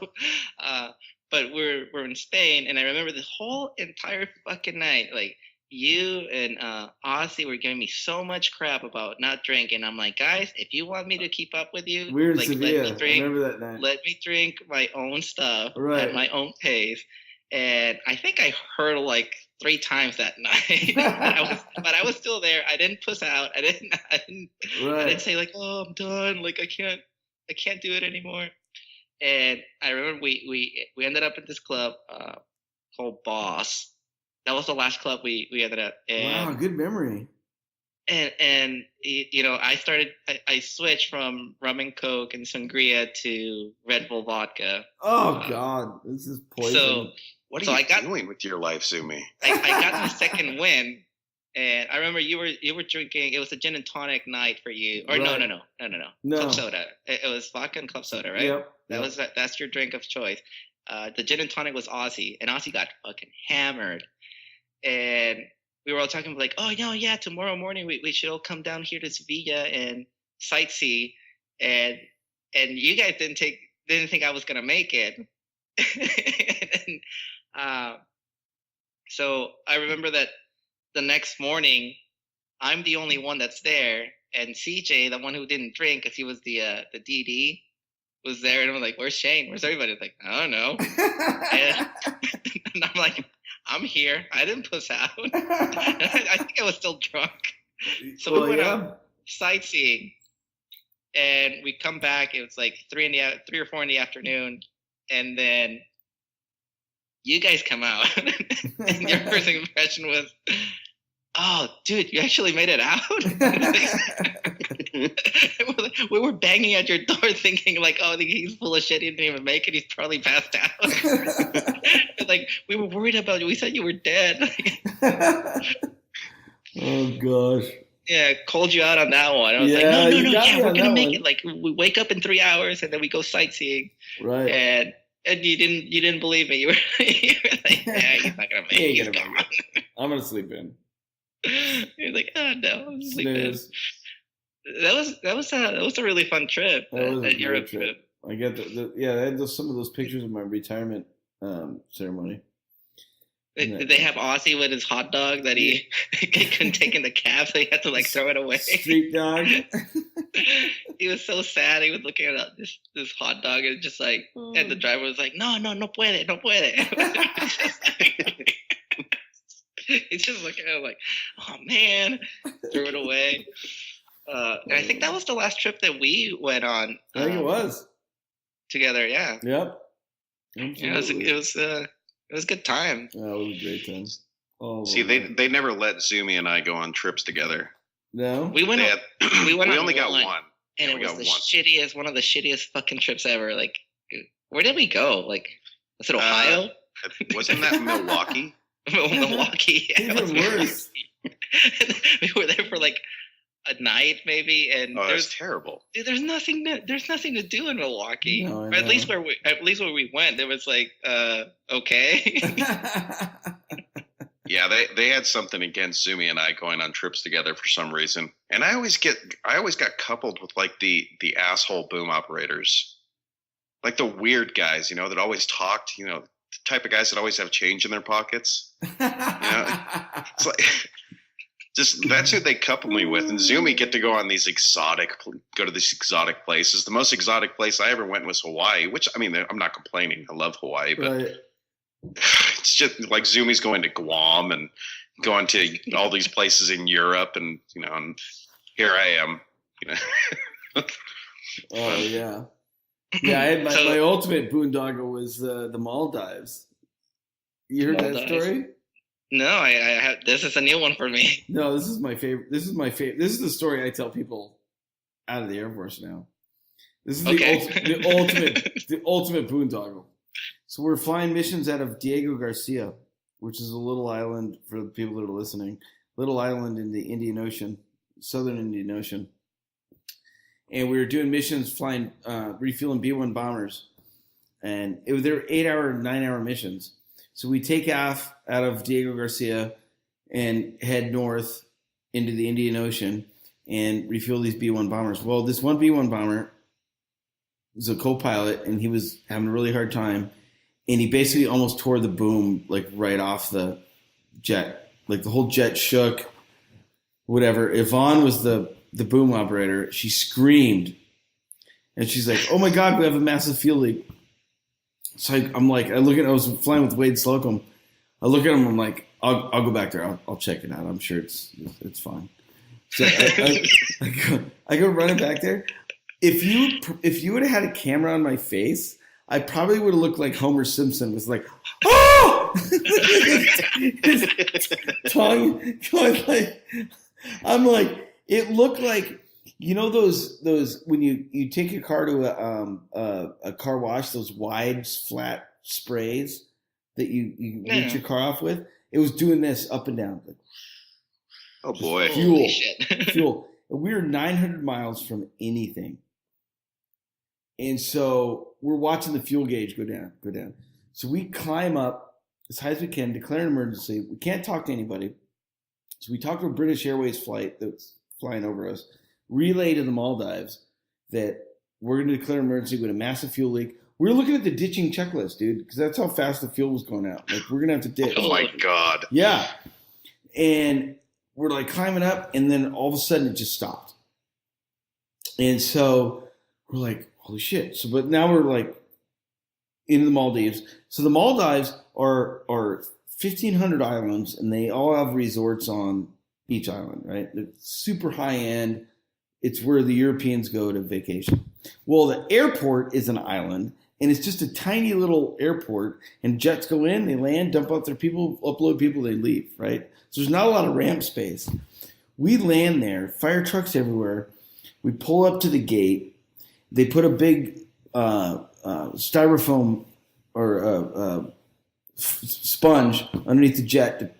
but we're in Spain, and I remember the whole entire fucking night, like, you and Ozzy were giving me so much crap about not drinking. I'm like, guys, if you want me to keep up with you, we're in like, Sevilla. let me drink. Remember that night. Let me drink my own stuff at my own pace. And I think I heard like 3 times that night. but I was still there. I didn't puss out. I didn't say like, oh, I'm done. Like I can't do it anymore. And I remember we ended up at this club called Boss. That was the last club we ended up. And, wow, good memory. And I switched from rum and coke and sangria to Red Bull vodka. Oh God, this is poison. What are you doing with your life, Sumi? I got my second win, and I remember you were drinking. It was a gin and tonic night for you. Or right. No. Club soda. It was vodka and club soda, right? Yep. That's your drink of choice. The gin and tonic was Aussie, and Aussie got fucking hammered. And we were all talking like, oh, yeah, tomorrow morning we should all come down here to Sevilla and sightsee. And you guys didn't think I was gonna make it. So I remember that the next morning, I'm the only one that's there, and CJ, the one who didn't drink because he was the DD, was there, and I'm like, where's Shane? Where's everybody? Like, I don't know. And I'm like, I'm here. I didn't puss out. I think I was still drunk. So we went out sightseeing, and we come back. It was like 3 or 4 in the afternoon, and then you guys come out, and your first impression was, "Oh, dude, you actually made it out." We were banging at your door, thinking like, "Oh, he's full of shit. He didn't even make it. He's probably passed out." Like, we were worried about you. We said you were dead. Oh gosh. Yeah, called you out on that one. I was like, no, we're gonna make it. Like, we wake up in 3 hours and then we go sightseeing. Right. And you didn't believe me. You were like, yeah, he's not gonna make it. He's gone. I'm gonna sleep in. You're like, oh no, I'm sleeping. That was a really fun trip. That was a Europe trip. I get I had some of those pictures of my retirement ceremony. Did they have Aussie with his hot dog that he couldn't take in the cab, so he had to like throw it away? Street dog. He was so sad. He was looking at this hot dog and just like, and the driver was like, no puede, no puede. He's just looking at it like, oh man, threw it away. And I think that was the last trip that we went on. I think it was together. Yeah. Yep. Absolutely. It was a good time. Yeah, it was a great time. Oh, see, they never let Zumi and I go on trips together. No, we only got one, and it was shittiest, one of the shittiest fucking trips ever. Like, where did we go? Like, was it Ohio? Wasn't that Milwaukee? Milwaukee. Yeah, even worse. We were there for like a night maybe, and it was terrible. Dude, there's nothing to do in Milwaukee. No, or at least where we went, there was like okay. Yeah, they had something against Zumi and I going on trips together for some reason, and I always got coupled with like the asshole boom operators, like the weird guys, that always talked, the type of guys that always have change in their pockets. It's like. Just that's who they couple me with, and Zumi get to go to these exotic places. The most exotic place I ever went was Hawaii, which I'm not complaining. I love Hawaii, but it's just like Zumi's going to Guam and going to all these places in Europe, and and here I am. Oh yeah, yeah. I had my ultimate boondoggle was the Maldives. You heard that story? No, I have. This is a new one for me. No, this is my favorite. This is the story I tell people out of the Air Force now. This is the ultimate boondoggle. So we're flying missions out of Diego Garcia, which is a little island for the people that are listening. Little island in the Indian Ocean, Southern Indian Ocean. And we were doing missions flying, refueling B-1 bombers. And they were 8-hour, 9-hour missions. So we take off out of Diego Garcia and head north into the Indian Ocean and refuel these B-1 bombers. Well, this one B-1 bomber was a co-pilot, and he was having a really hard time. And he basically almost tore the boom like right off the jet. Like the whole jet shook, whatever. Yvonne was the boom operator. She screamed. And she's like, oh my God, we have a massive fuel leak. So I was flying with Wade Slocum. I look at him, I'm like, I'll go back there. I'll check it out. I'm sure it's fine. So I go running back there. If you would have had a camera on my face, I probably would have looked like Homer Simpson was like, oh! His tongue going like, I'm like, it looked like, those when you take your car to a car wash, those wide flat sprays that you rinse your car off with. It was doing this up and down. Like, oh boy, fuel. We were 900 miles from anything, and so we're watching the fuel gauge go down. So we climb up as high as we can, declare an emergency. We can't talk to anybody, so we talk to a British Airways flight that's flying over us. Relay to the Maldives that we're going to declare an emergency with a massive fuel leak. We're looking at the ditching checklist, dude, because that's how fast the fuel was going out. Like, we're going to have to ditch. Oh, my God. Yeah. And we're, like, climbing up, and then all of a sudden it just stopped. And so we're like, holy shit. So, but now we're, like, in the Maldives. So the Maldives are 1,500 islands, and they all have resorts on each island, right? It's super high-end. It's where the Europeans go to vacation. Well, the airport is an island, and it's just a tiny little airport, and jets go in, they land, dump out their people, upload people, they leave, right? So there's not a lot of ramp space. We land there, fire trucks everywhere. We pull up to the gate. They put a big styrofoam or sponge underneath the jet to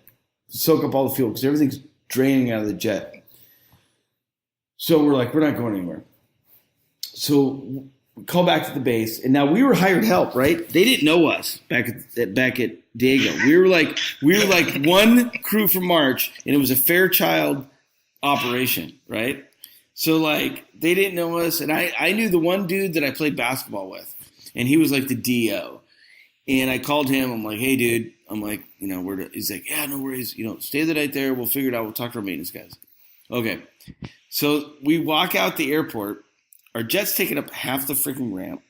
soak up all the fuel because everything's draining out of the jet. So we're like, we're not going anywhere. So call back to the base, and now we were hired help, right? They didn't know us back at Dago. We were like one crew from March, and it was a Fairchild operation, right? So like they didn't know us, and I knew the one dude that I played basketball with, and he was like the DO. And I called him. I'm like, hey, dude. I'm like, he's like, yeah, no worries. Stay the night there. We'll figure it out. We'll talk to our maintenance guys. Okay. So we walk out the airport. Our jet's taking up half the freaking ramp.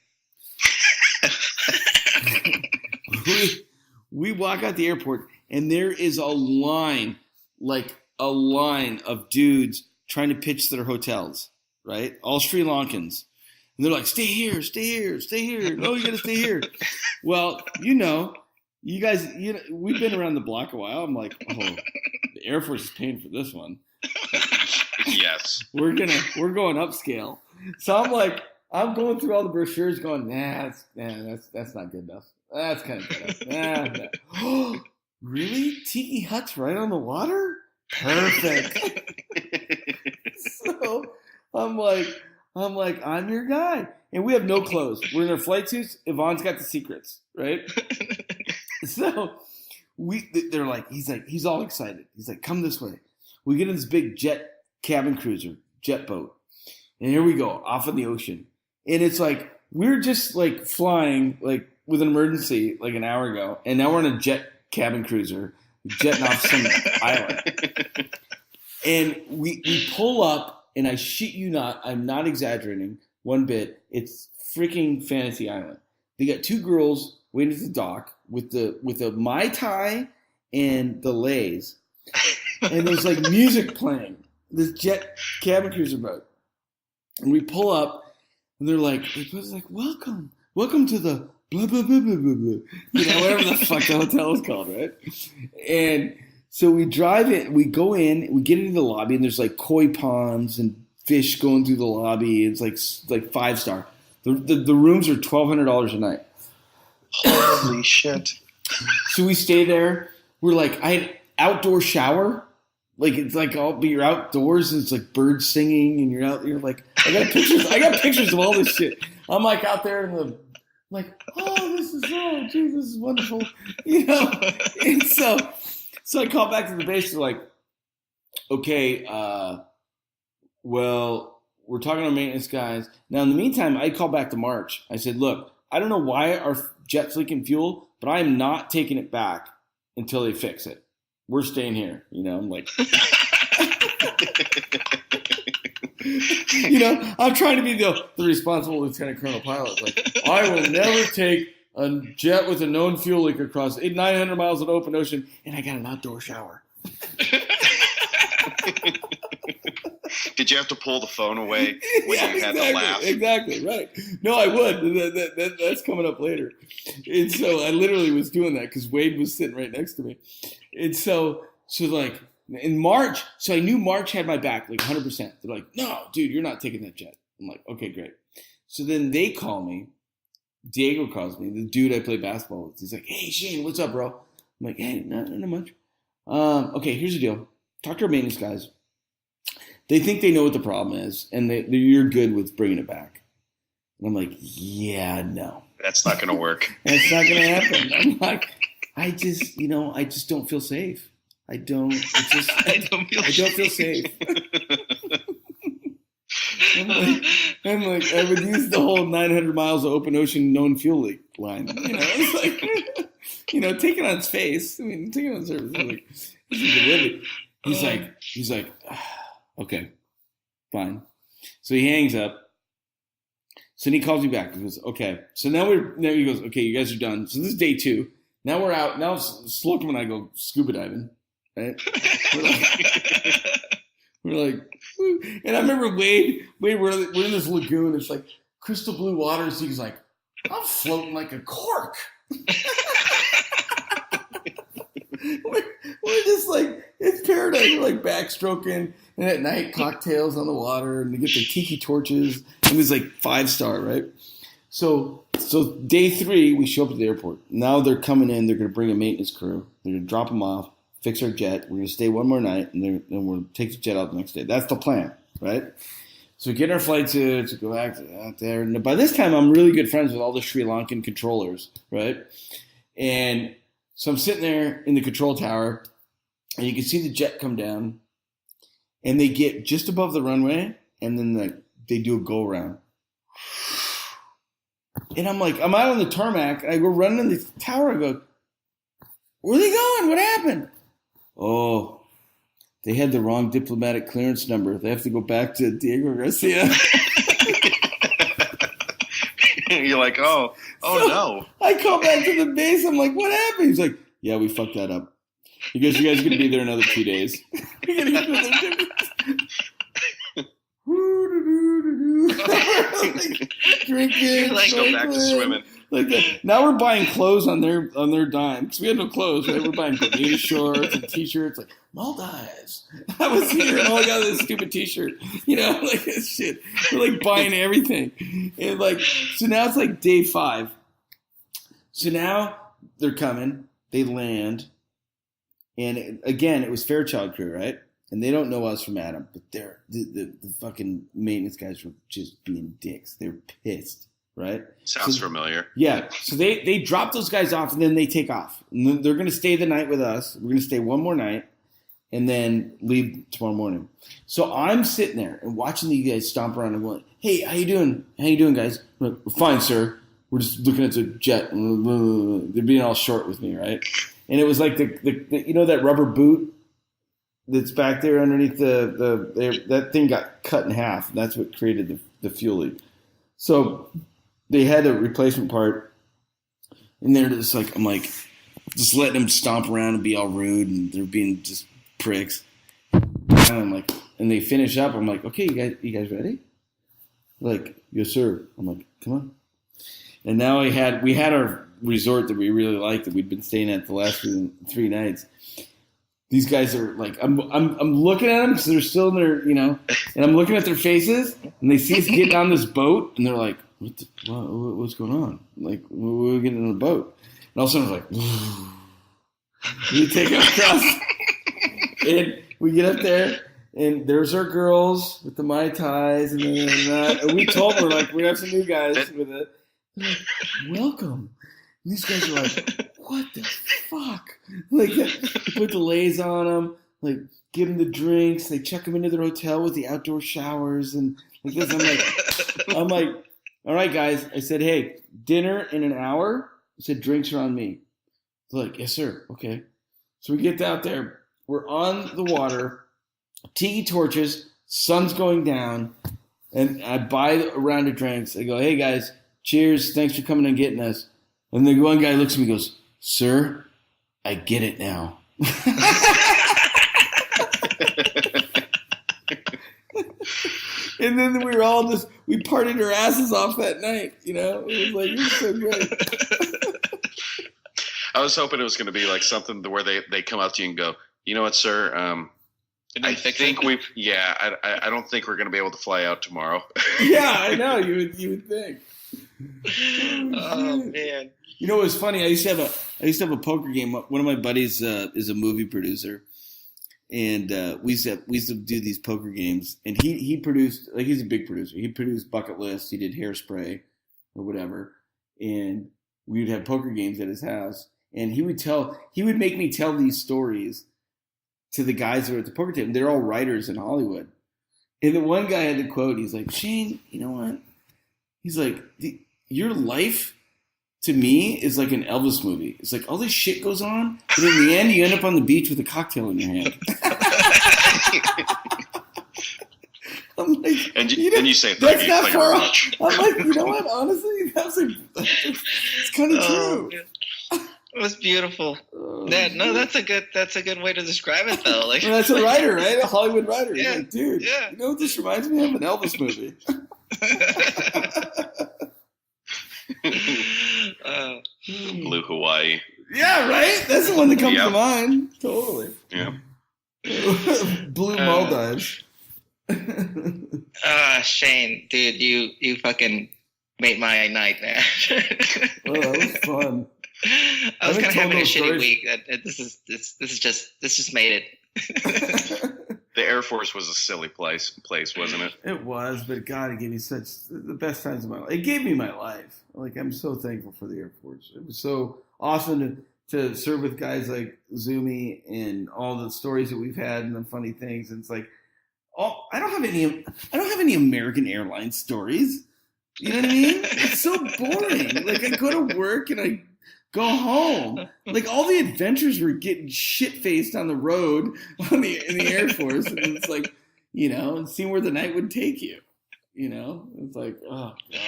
we walk out the airport, and there is a line of dudes trying to pitch their hotels, right? All Sri Lankans. And they're like, stay here, stay here, stay here. No, you got to stay here. Well, you guys, we've been around the block a while. I'm like, oh, the Air Force is paying for this one. Yes. We're going upscale. So I'm going through all the brochures going, that's not good enough. That's kind of good enough. Nah. Really? Tiki huts right on the water? Perfect. So I'm like, I'm your guy. And we have no clothes. We're in our flight suits. Yvonne's got the secrets, right? So they're like, he's all excited. He's like, come this way. We get in this big jet boat. And here we go, off in the ocean. And it's like, we're just like flying like with an emergency like an hour ago. And now we're in a jet cabin cruiser, jetting off some island. And we pull up. And I shit you not, I'm not exaggerating one bit. It's freaking Fantasy Island. They got two girls waiting at the dock with the Mai Tai and the Lays. And there's like music playing. This jet cabin cruiser boat. And we pull up and they're like, welcome to the blah, blah, blah, blah, blah, blah. Whatever the fuck the hotel is called, right? And so we drive in, we go in, we get into the lobby, and there's like koi ponds and fish going through the lobby. It's like 5-star. The rooms are $1,200 a night. Holy shit! So we stay there. We're like, I had outdoor shower. Like it's like but you're outdoors and it's like birds singing and you're out. You're like, I got pictures of all this shit. I'm like out there in the like, this is wonderful, And so I call back to the base. They're like, okay, well, we're talking to our maintenance guys. Now, in the meantime, I call back to March. I said, look, I don't know why our jet's leaking fuel, but I am not taking it back until they fix it. We're staying here. I'm like, I'm trying to be the responsible lieutenant colonel pilot. Like, I will never take a jet with a known fuel leak across 900 miles of open ocean, and I got an outdoor shower. Did you have to pull the phone away when you had to laugh? Exactly, right. No, I would. That's coming up later. And so I literally was doing that because Wade was sitting right next to me. And so like in March, so I knew March had my back like 100%. They're like, no, dude, you're not taking that jet. I'm like, okay, great. So then they call me. Diego calls me, the dude I play basketball with. He's like, hey, Shane, what's up, bro? I'm like, hey, not much. Okay, here's the deal. Talk to our maintenance guys. They think they know what the problem is, and you're good with bringing it back. And I'm like, yeah, no. That's not going to work. That's not going to happen. I'm like, I just don't feel safe. I don't feel safe. I'm like, I would use the whole 900 miles of open ocean known fuel leak line. It's like, take it on its face. I mean, take it on its surface. I'm like, this is a living. He's like, okay, fine. So he hangs up. So then he calls me back. He goes, okay. So now he goes, okay, you guys are done. So this is day 2. Now we're out. Now Slocum and I go scuba diving. Right? We're like, woo. And I remember Wade, we're in this lagoon. It's like crystal blue water. So he's like, I'm floating like a cork. We're just like, it's paradise. We're like backstroking, and at night cocktails on the water, and we get the tiki torches. It was like 5-star, right? So day 3, we show up at the airport. Now they're coming in. They're going to bring a maintenance crew. They're going to drop them off, fix our jet. We're going to stay one more night, and we'll take the jet out the next day. That's the plan, right? So we get in our flight suits, we go back out there. And by this time, I'm really good friends with all the Sri Lankan controllers, right? And so I'm sitting there in the control tower, and you can see the jet come down, and they get just above the runway, and then they do a go around. And I'm like, I'm out on the tarmac, and I go running in the tower. I go, where are they going? What happened? Oh, they had the wrong diplomatic clearance number. They have to go back to Diego Garcia. You're like, oh so no. I call back to the base. I'm like, what happened? He's like, yeah, we fucked that up. He goes, you guys are going to be there another 2 days. Drinking, like, go back to swimming. Like that. Now we're buying clothes on their dime because we had no clothes. Right? We're buying Bermuda shorts and t-shirts. Like Maldives. I was here and all I got this stupid t-shirt. Like this shit. We're like buying everything, and like so now it's like day 5. So now they're coming. They land, and again it was Fairchild crew, right? And they don't know us from Adam, but they're the fucking maintenance guys were just being dicks. They were pissed. Right? Sounds familiar. Yeah. So they drop those guys off and then they take off. And they're going to stay the night with us. We're going to stay one more night and then leave tomorrow morning. So I'm sitting there and watching these guys stomp around and going, hey, how you doing? How you doing, guys? I'm like, we're fine, sir. We're just looking at the jet. They're being all short with me, right? And it was like the that rubber boot that's back there underneath that thing got cut in half. And that's what created the fuel leak. So they had a replacement part, and they're just like, I'm like, just letting them stomp around and be all rude, and they're being just pricks. And I'm like, and they finish up. I'm like, okay, you guys ready? Like, yes, sir. I'm like, come on. And now we had our resort that we really liked that we'd been staying at the last 3 nights. These guys are like, I'm looking at them because they're still in their, and I'm looking at their faces, and they see us getting on this boat, and they're like, what's going on? Like, we're getting on the boat. And all of a sudden, it's like, we take it across, and we get up there, and there's our girls with the Mai Tais, and we told them, like, we have some new guys with it. They're like, welcome. And these guys are like, what the fuck? Like, they put the lays on them, like, give them the drinks, they check them into their hotel with the outdoor showers, and like this. I'm like, all right, guys. I said, hey, dinner in an hour. I said, drinks are on me. They're like, yes, sir. Okay. So we get out there. We're on the water, tiki torches, sun's going down, and I buy a round of drinks. I go, hey, guys, cheers. Thanks for coming and getting us. And the one guy looks at me and goes, sir, I get it now. And then we were all we partied our asses off that night, It was like, it was so great. I was hoping it was going to be like something where they come up to you and go, you know what, sir? I think I don't think we're going to be able to fly out tomorrow. Yeah, I know. You would think. Oh man. It was funny. I used to have a poker game. One of my buddies is a movie producer, and we used to do these poker games. And he produced, like, he's a big producer. He produced Bucket List. He did Hairspray or whatever. And we would have poker games at his house. And he would make me tell these stories to the guys that were at the poker table. They're all writers in Hollywood. And the one guy had the quote. He's like, Shane, you know what? He's like, your life to me is like an Elvis movie. It's like all this shit goes on, but in the end, you end up on the beach with a cocktail in your hand. I'm like, and you say, that's not far off. I'm like, you know what? Honestly, it's kind of true. It was beautiful. That's a good way to describe it, though. Like, well, that's a writer, right? A Hollywood writer. Yeah, like, dude, yeah. You know what this reminds me of? An Elvis movie. Blue Hawaii. Yeah, right? That's the one that comes to mind. Totally. Yeah. Blue Maldives. Shane, dude, you fucking made my night, man. Oh, that was fun. I was kind of having a shitty week. This just made it. The Air Force was a silly place, wasn't it? It was, but God, it gave me the best times of my life. It gave me my life. Like, I'm so thankful for the Air Force. It was so awesome to serve with guys like Zumi and all the stories that we've had and the funny things. And it's like, I don't have any American Airlines stories. You know what I mean? It's so boring. Like, I go to work and I go home. Like, all the adventures were getting shit-faced on the road in the Air Force. And it's like, and seeing where the night would take you. It's like, oh, God.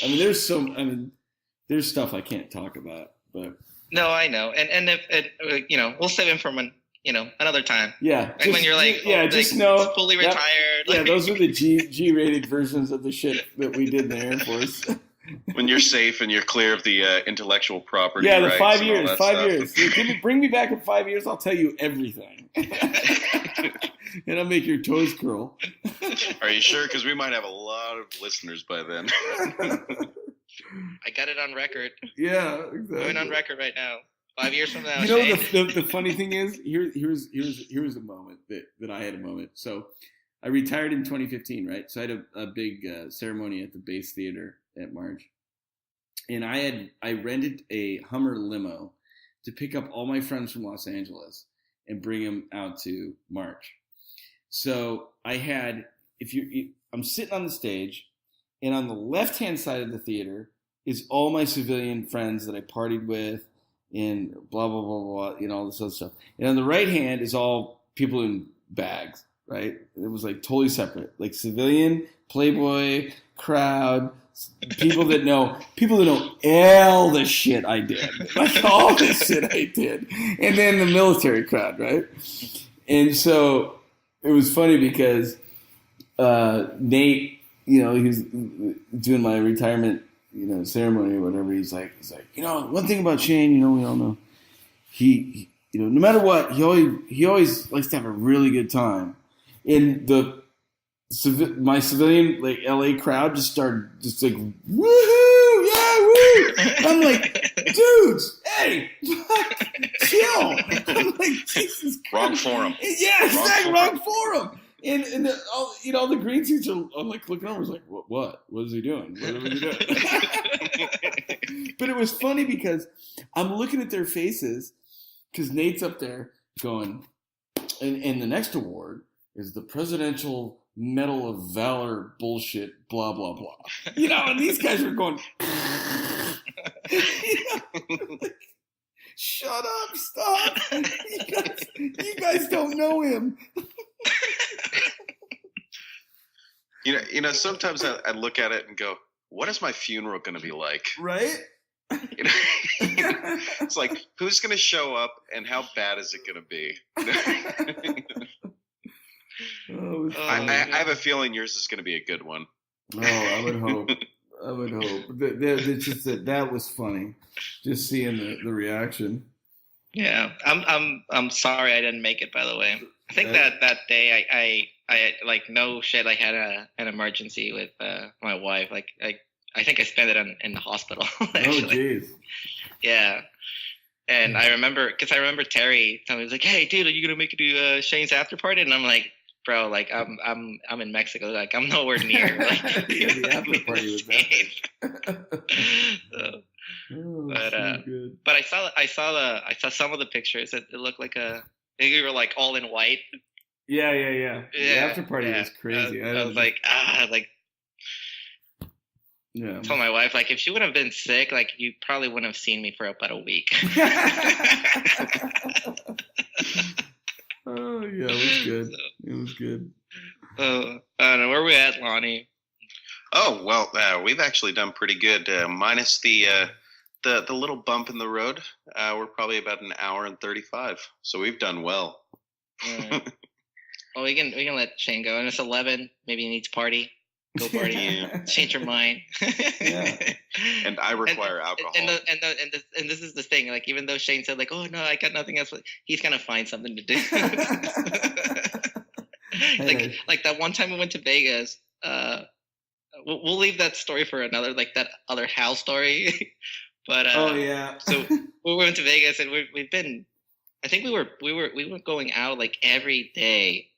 I mean, there's stuff I can't talk about. But no, I know. And if we'll save him from another time. Yeah. Like when you're like, just know. Fully retired. Yeah, those are the G-rated versions of the shit that we did in the Air Force. When you're safe and you're clear of the intellectual property. Yeah, the rights 5 and years. all that 5 stuff. years. Bring me back in 5 years. I'll tell you everything. And I'll make your toes curl. Are you sure? Because we might have a lot of listeners by then. I got it on record. Yeah, exactly. Going on record right now. 5 years from now. The funny thing is, here's a moment that I had a moment. So I retired in 2015, right? So I had a big ceremony at the Base Theater at March. And I rented a Hummer limo to pick up all my friends from Los Angeles and bring them out to March. So I'm sitting on the stage, and on the left-hand side of the theater is all my civilian friends that I partied with and blah, blah, blah, blah, all this other stuff. And on the right hand is all people in bags, right? It was like totally separate, like civilian, Playboy, crowd, people that know all the shit I did, like all the shit I did, and then the military crowd, right? And so it was funny because Nate, he was doing my retirement, ceremony or whatever. He's like, one thing about Shane, we all know, he no matter what, he always likes to have a really good time. And my civilian, like, LA crowd just started just like, woohoo, yeah, woo. I'm like, dudes, hey, chill. I'm like, Jesus Christ. Wrong forum. Yeah, exactly, wrong forum. And all the green suits are, I'm like looking over, I was like, what? What is he doing? What are we doing? But it was funny because I'm looking at their faces because Nate's up there going, and the next award is the Presidential Medal of Valor bullshit, blah, blah, blah. And these guys were going, like, shut up, stop. You guys don't know him. Sometimes I look at it and go, what is my funeral going to be like? Right? It's like, who's going to show up and how bad is it going to be? I have a feeling yours is going to be a good one. Oh, I would hope. It's just that was funny, just seeing the reaction. Yeah, I'm sorry I didn't make it. By the way, I think that day I like, no shit, I had an emergency with my wife. Like I think I spent it in the hospital. Oh, jeez. Yeah. And I remember Terry telling me, he's like, "Hey, dude, are you gonna make it to Shane's after party?" And I'm like, "Bro, like I'm in Mexico. Like I'm nowhere near." Like, yeah, the after party was so, good. But I saw some of the pictures. It looked like they were like all in white. Yeah. The after party was crazy. I was like, yeah. I told my wife, like, if she wouldn't have been sick, like, you probably wouldn't have seen me for about a week. Oh, yeah, it was good. It was good. I don't know. Where are we at, Lonnie? Oh, well, we've actually done pretty good. Minus the little bump in the road, we're probably about an hour and 35. So we've done well. Right. Well, we can let Shane go. And it's 11. Maybe he needs party. Go party. Yeah. Change your mind. Yeah. And I require alcohol. And this is the thing. Like, even though Shane said, like, "Oh no, I got nothing else," he's gonna find something to do. Like that one time we went to Vegas. We'll leave that story for another, like that other house story. But oh yeah. So we went to Vegas, and we've been. I think we were going out like every day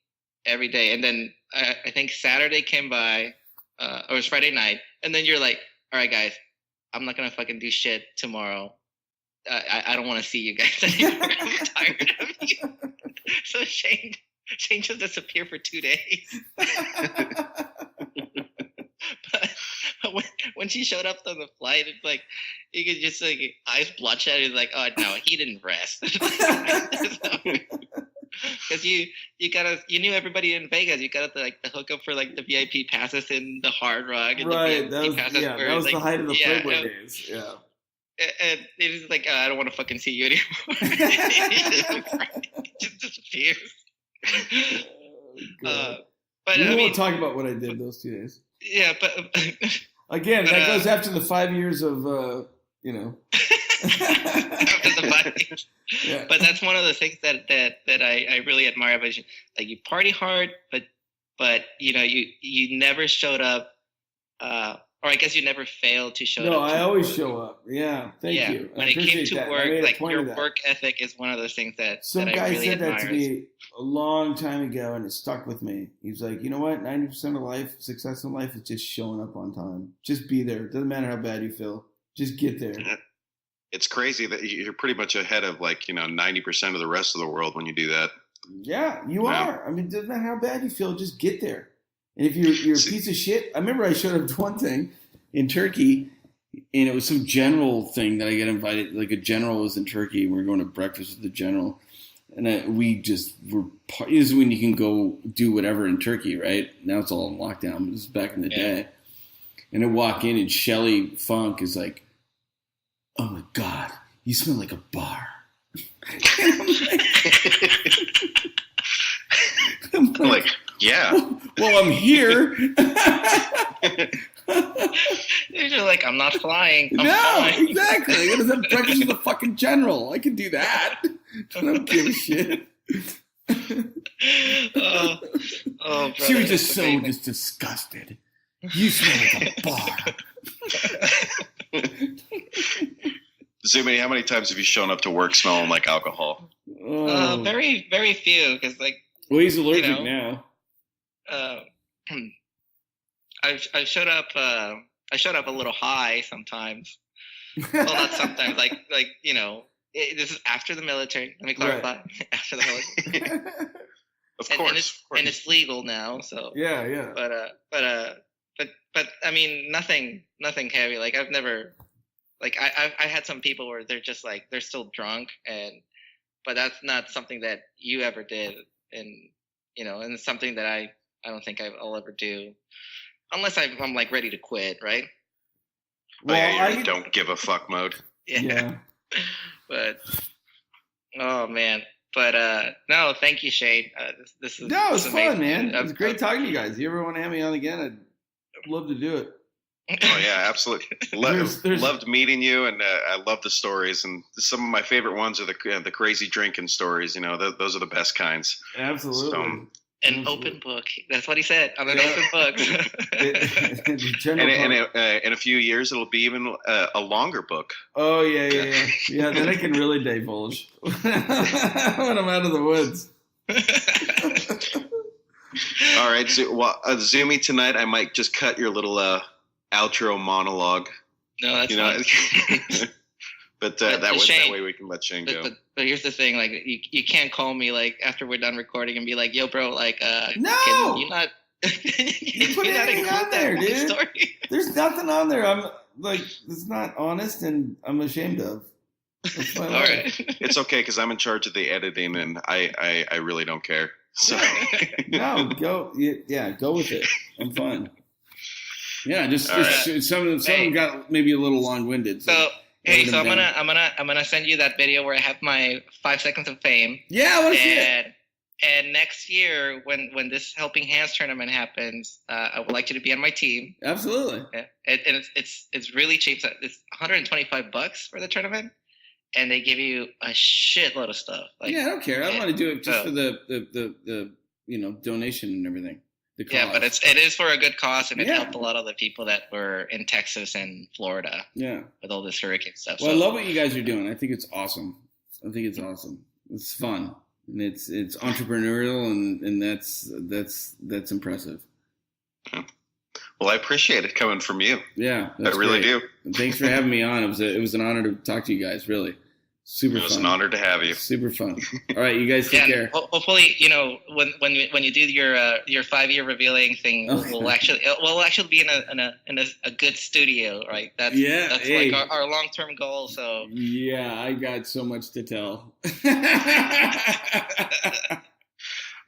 every day. And then I think Saturday came by, or it was Friday night, and then you're like, all right, guys, I'm not gonna fucking do shit tomorrow. I don't want to see you guys anymore. I'm tired of you. So Shane just disappeared for 2 days. But when she showed up on the flight, it's like you could just like eyes bloodshot. He's like, oh no, he didn't rest. Because you knew everybody in Vegas. You got the hookup for like the VIP passes in the Hard Rock. And right. The VIP passes that was the height of the Playboy days. Yeah. And it was like, I don't want to fucking see you anymore. He just disappears. But we won't talk about what I did those 2 days. Yeah, but again, that goes after the 5 years of after the 5 years. Yeah. But that's one of the things that I really admire about you. Like you party hard, but you never showed up. Or I guess you never failed to show up. No, I always show up. Yeah, thank you. When it came to work, like your work ethic is one of those things that some that guy I really said admire. that to me a long time ago, and it stuck with me. He was like, you know what? 90% of life, success in life, is just showing up on time. Just be there. Doesn't matter how bad you feel. Just get there. It's crazy that you're pretty much ahead of 90% of the rest of the world when you do that. Yeah, you are. I mean, doesn't matter how bad you feel. Just get there. And if you're a piece of shit, I remember I showed up to one thing in Turkey, and it was some general thing that I got invited. Like a general was in Turkey, and we were going to breakfast with the general, and we just were. This is when you can go do whatever in Turkey, right? Now it's all in lockdown, but this is back in the day. And I walk in, and Shelly Funk is like, "Oh my God, you smell like a bar." I'm like, yeah. Well, I'm here. You're just like, I'm not flying. I'm no, flying. Exactly. I gotta have breakfast with the fucking general. I can do that. I don't give a shit. She was just so disgusted. You smell like a bar. Zumi, how many times have you shown up to work smelling like alcohol? Very, very few. Because well, he's allergic now. I showed up. I showed up a little high sometimes. Well, not sometimes. This is after the military. Let me clarify. Right. After the military. Of course. And it's legal now. So yeah. But I mean, nothing heavy. Like I've never. Like I had some people where they're just like they're still drunk, but that's not something that you ever did, and it's something that I don't think I'll ever do, unless I'm like ready to quit, right? Well, I don't give a fuck mode. Yeah. But oh man, but no, thank you, Shane. This is it was fun, man. It was great talking to you guys. You ever want to have me on again? I'd love to do it. Oh yeah, absolutely. Loved meeting you, and I love the stories. And some of my favorite ones are the crazy drinking stories. Those are the best kinds. Absolutely. So, an open book. That's what he said. I'm an open book. In a few years, it'll be even a longer book. Oh yeah. Then I can really divulge when I'm out of the woods. All right, Zumi, tonight I might just cut your little outro monologue. No, that's fine. But that way we can let Shane go. But here's the thing, like you can't call me like after we're done recording and be like, "Yo, bro, like, no, can you not? You put anything on there, dude. Story? There's nothing on there. I'm like, it's not honest, and I'm ashamed of. All right, it's okay because I'm in charge of the editing, and I really don't care. So no, go with it. I'm fine. Yeah, just some of them got maybe a little long-winded. So I'm gonna send you that video where I have my 5 seconds of fame. Yeah, I want to see it. And next year, when this Helping Hands tournament happens, I would like you to be on my team. Absolutely. Yeah. And it's really cheap. So it's $125 for the tournament, and they give you a shitload of stuff. Like, I don't care. I want to do it just for the donation and everything. Yeah, but it is for a good cause, and it helped a lot of the people that were in Texas and Florida. Yeah, with all this hurricane stuff. Well, I love what you guys are doing. I think it's awesome. It's fun. and it's entrepreneurial, and that's impressive. Well, I appreciate it coming from you. Yeah, I really do. Thanks for having me on. It was an honor to talk to you guys. Really, super. It was fun. an honor to have you. Super fun. All right, you guys take care. Hopefully, when you do your 5-year revealing thing, we'll actually be in a good studio, right? That's hey. like our long-term goal. So yeah, I got so much to tell.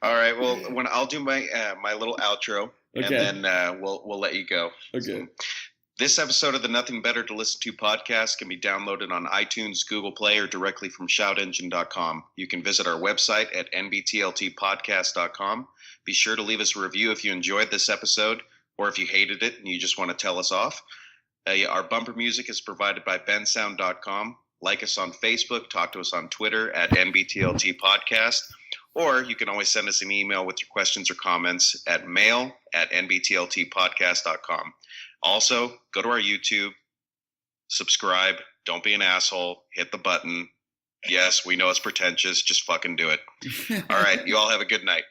All right. Well, when I'll do my my little outro, and then we'll let you go. Okay. So, this episode of the Nothing Better to Listen to podcast can be downloaded on iTunes, Google Play, or directly from shoutengine.com. You can visit our website at nbtltpodcast.com. Be sure to leave us a review if you enjoyed this episode, or if you hated it and you just want to tell us off. Our bumper music is provided by bensound.com. Like us on Facebook, talk to us on Twitter at NBTLT or you can always send us an email with your questions or comments at mail@nbtltpodcast.com. Also, go to our YouTube, subscribe, don't be an asshole, hit the button. Yes, we know it's pretentious, just fucking do it. All right, you all have a good night.